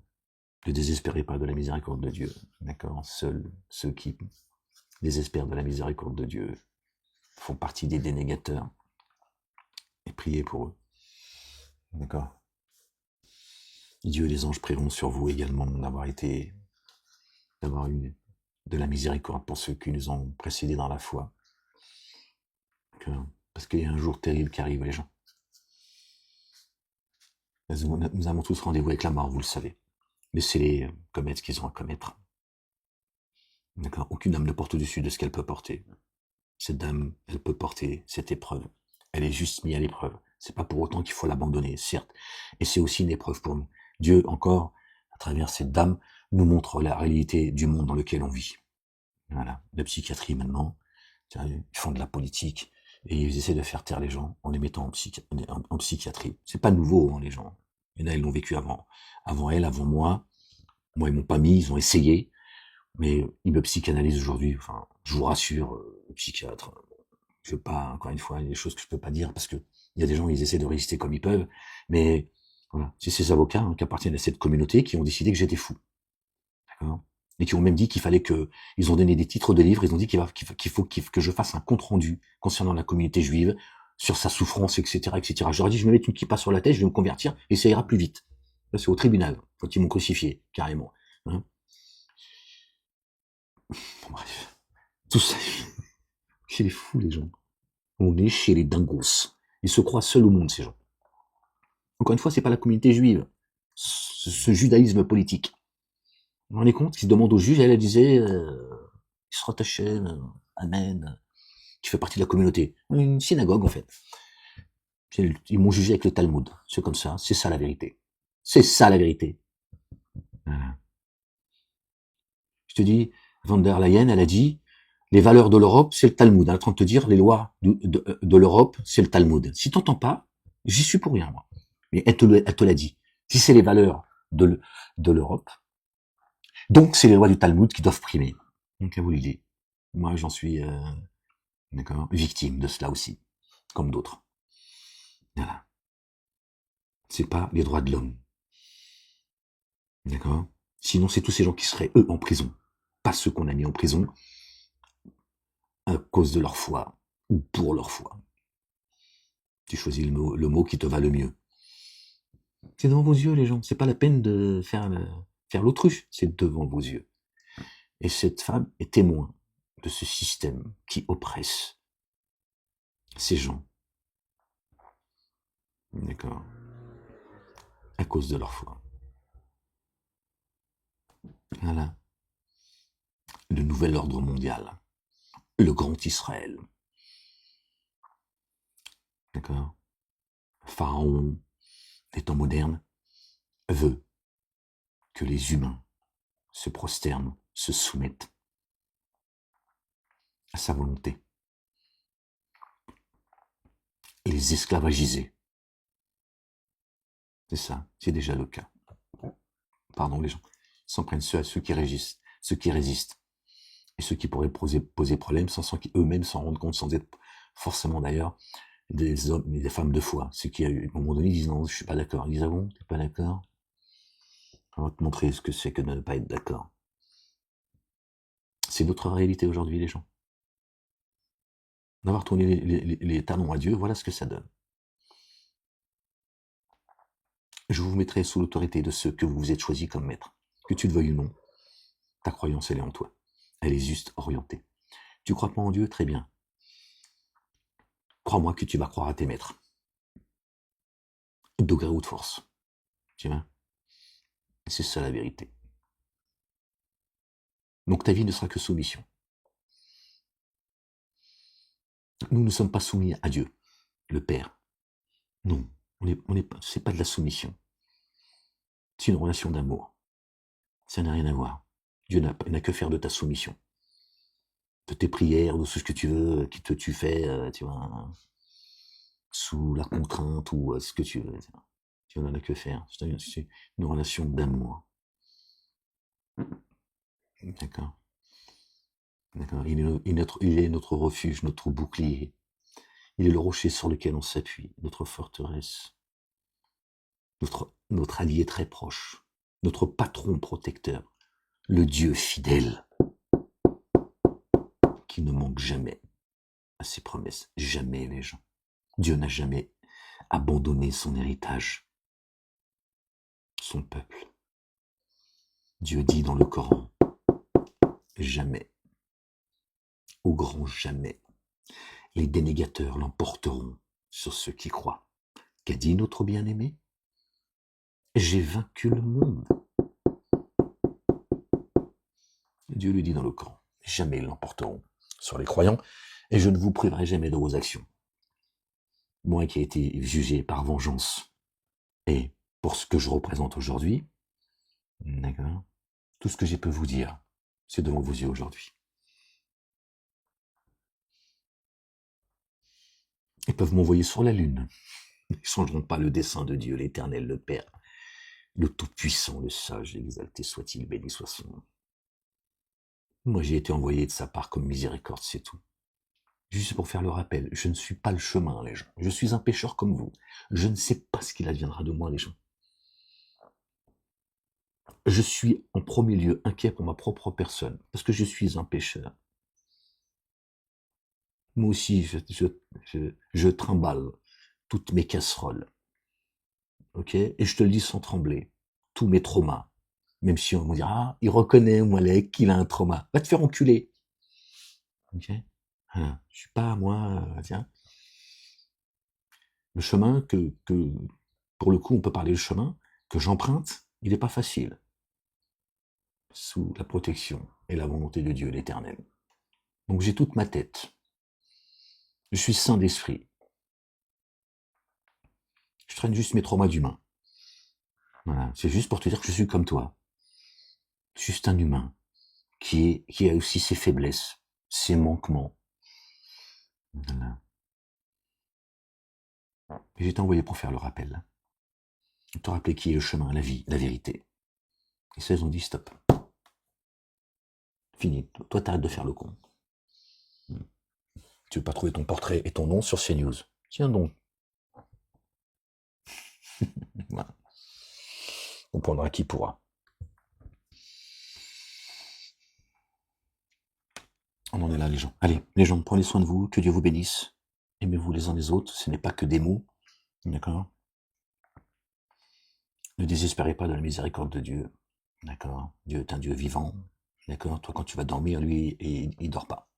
Ne désespérez pas de la miséricorde de Dieu, d'accord? Seuls ceux qui désespèrent de la miséricorde de Dieu font partie des dénégateurs, et priez pour eux, d'accord? Dieu et les anges prieront sur vous également d'avoir eu de la miséricorde pour ceux qui nous ont précédés dans la foi. Parce qu'il y a un jour terrible qui arrive, les gens. Nous avons tous rendez-vous avec la mort, vous le savez. Laissez-les commettre ce qu'ils ont à commettre. D'accord? Aucune âme ne porte au-dessus de ce qu'elle peut porter. Cette dame, elle peut porter cette épreuve. Elle est juste mise à l'épreuve. C'est pas pour autant qu'il faut l'abandonner, certes. Et c'est aussi une épreuve pour nous. Dieu, encore, à travers cette dame, nous montre la réalité du monde dans lequel on vit. Voilà. De psychiatrie maintenant. Ils font de la politique et ils essaient de faire taire les gens en les mettant en psychiatrie. C'est pas nouveau, hein, les gens. Il y en a, ils l'ont vécu avant elle, avant moi. Moi, ils m'ont pas mis, ils ont essayé. Mais ils me psychanalysent aujourd'hui. Enfin, je vous rassure, le psychiatre. Je veux pas, encore une fois, il y a des choses que je peux pas dire parce que il y a des gens, ils essaient de résister comme ils peuvent. Mais voilà, c'est ces avocats, hein, qui appartiennent à cette communauté qui ont décidé que j'étais fou. D'accord? Et qui ont même dit qu'il fallait ils ont donné des titres de livres, ils ont dit qu'il faut que je fasse un compte rendu concernant la communauté juive, sur sa souffrance, etc., etc. Je leur ai dit, je vais me mettre une kippa sur la tête, je vais me convertir, et ça ira plus vite. Là, c'est au tribunal, quand ils m'ont crucifié, carrément. Hein, bon, bref. Tout ça, chez les fous, les gens. On est chez les dingos. Ils se croient seuls au monde, ces gens. Encore une fois, c'est pas la communauté juive. Ce judaïsme politique. Vous vous rendez compte? Ils demandent au juge, elle disait, Yisrat Hashem, Amen, qui fait partie de la communauté. Une synagogue, en fait. Ils m'ont jugé avec le Talmud. C'est comme ça. C'est ça la vérité. C'est ça la vérité. Voilà. Je te dis, von der Leyen, elle a dit, les valeurs de l'Europe, c'est le Talmud. Elle est en train de te dire, les lois de l'Europe, c'est le Talmud. Si t'entends pas, j'y suis pour rien, moi. Mais elle te l'a dit. Si c'est les valeurs de l'Europe, donc c'est les lois du Talmud qui doivent primer. Donc elle vous le dit. Moi, j'en suis, d'accord, victime de cela aussi, comme d'autres. Voilà. C'est pas les droits de l'homme. D'accord? Sinon, c'est tous ces gens qui seraient, eux, en prison. Pas ceux qu'on a mis en prison à cause de leur foi ou pour leur foi. Tu choisis le mot qui te va le mieux. C'est devant vos yeux, les gens. C'est pas la peine de faire l'autruche. C'est devant vos yeux. Et cette femme est témoin de ce système qui oppresse ces gens. D'accord? À cause de leur foi. Voilà. Le nouvel ordre mondial. Le grand Israël. D'accord? Pharaon, des temps modernes, veut que les humains se prosternent, se soumettent à sa volonté. Les esclavagiser. C'est ça, c'est déjà le cas. Pardon les gens. Ils s'en prennent ceux qui résistent, et ceux qui pourraient poser problème sans qu'eux-mêmes s'en rendent compte, sans être forcément d'ailleurs des hommes et des femmes de foi. Ceux qui, à un moment donné, disent non, je suis pas d'accord. Ils disent ah bon, t'es pas d'accord? On va te montrer ce que c'est que de ne pas être d'accord. C'est notre réalité aujourd'hui, les gens. D'avoir tourné les talons à Dieu, voilà ce que ça donne. Je vous mettrai sous l'autorité de ceux que vous vous êtes choisis comme maître. Que tu le veuilles ou non, ta croyance, elle est en toi. Elle est juste orientée. Tu crois pas en Dieu? Très bien. Crois-moi que tu vas croire à tes maîtres. De gré ou de force. Tu vois? C'est ça la vérité. Donc ta vie ne sera que soumission. Nous ne sommes pas soumis à Dieu, le Père. Non, c'est pas de la soumission. C'est une relation d'amour. Ça n'a rien à voir. Dieu n'a que faire de ta soumission, de tes prières, de tout ce que tu veux, tu fais, tu vois, sous la contrainte ou ce que tu veux. Tu n'en as que faire. C'est une relation d'amour. D'accord. D'accord. Il est notre refuge, notre bouclier. Il est le rocher sur lequel on s'appuie, notre forteresse, notre allié très proche, notre patron protecteur, le Dieu fidèle, qui ne manque jamais à ses promesses. Jamais, les gens. Dieu n'a jamais abandonné son héritage, son peuple. Dieu dit dans le Coran, jamais, au grand jamais, les dénégateurs l'emporteront sur ceux qui croient. Qu'a dit notre bien-aimé? J'ai vaincu le monde. Dieu lui dit dans le Coran, jamais ils l'emporteront sur les croyants, et je ne vous priverai jamais de vos actions. Moi qui ai été jugé par vengeance, et pour ce que je représente aujourd'hui, d'accord, tout ce que j'ai pu vous dire, c'est devant vos yeux aujourd'hui. Ils peuvent m'envoyer sur la lune. Ils ne changeront pas le dessein de Dieu, l'Éternel, le Père, le Tout-Puissant, le Sage, exalté soit-il, béni soit son nom. Moi, j'ai été envoyé de sa part comme miséricorde, c'est tout. Juste pour faire le rappel, je ne suis pas le chemin, les gens. Je suis un pécheur comme vous. Je ne sais pas ce qu'il adviendra de moi, les gens. Je suis en premier lieu inquiet pour ma propre personne, parce que je suis un pécheur. Moi aussi, je trimballe toutes mes casseroles. Ok? Et je te le dis sans trembler. Tous mes traumas. Même si on me dira, ah, il reconnaît, Moualek, qu'il a un trauma. Va te faire enculer. Ok? Voilà. Je suis pas, moi, tiens. Le chemin pour le coup, on peut parler du chemin que j'emprunte, il n'est pas facile. Sous la protection et la volonté de Dieu, l'Éternel. Donc j'ai toute ma tête. Je suis saint d'esprit. Je traîne juste mes traumas d'humain. Voilà. C'est juste pour te dire que je suis comme toi. Juste un humain qui a aussi ses faiblesses, ses manquements. Voilà. Et j'ai été envoyé pour faire le rappel. Te rappeler qui est le chemin, la vie, la vérité. Et ça, ils ont dit stop. Fini. Toi, t'arrêtes de faire le con. Tu veux pas trouver ton portrait et ton nom sur CNews. Tiens donc. Voilà. On prendra qui pourra. On en est là, les gens. Allez, les gens, prenez soin de vous, que Dieu vous bénisse. Aimez-vous les uns les autres, ce n'est pas que des mots. D'accord? Ne désespérez pas de la miséricorde de Dieu. D'accord? Dieu est un Dieu vivant. D'accord? Toi, quand tu vas dormir, lui, il dort pas.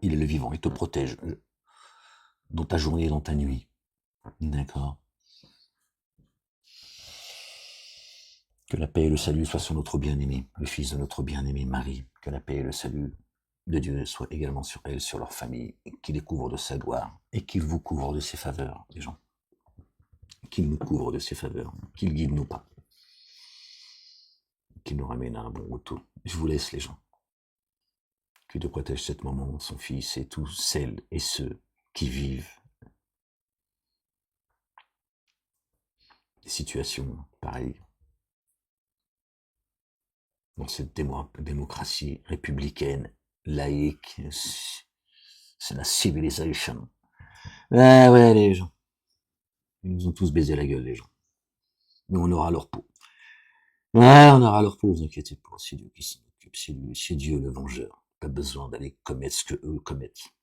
Il est le vivant, il te protège dans ta journée et dans ta nuit. D'accord? Que la paix et le salut soient sur notre bien-aimé, le fils de notre bien-aimé Marie. Que la paix et le salut de Dieu soient également sur elle, sur leur famille, et qu'il les couvre de sa gloire, et qu'il vous couvre de ses faveurs, les gens. Qu'il nous couvre de ses faveurs, qu'il guide nos pas, qu'il nous ramène à un bon retour. Je vous laisse, les gens. Que Dieu protège cette maman, son fils, et tous celles et ceux qui vivent des situations pareilles dans cette démocratie républicaine, laïque. C'est la civilisation. Ah ouais, les gens. Ils nous ont tous baisé la gueule, les gens. Mais on aura leur peau. Ouais, on aura leur peau, vous inquiétez pas. C'est Dieu qui s'en occupe. C'est Dieu le vengeur. Pas besoin d'aller commettre ce que eux commettent.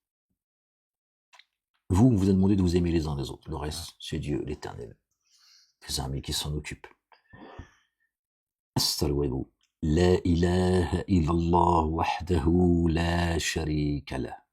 Vous a demandé de vous aimer les uns les autres. Le reste, c'est Dieu, l'Éternel. Les armées qui s'en occupent. Astagfirullah. La ilaha illallah wahdahu la sharika lah.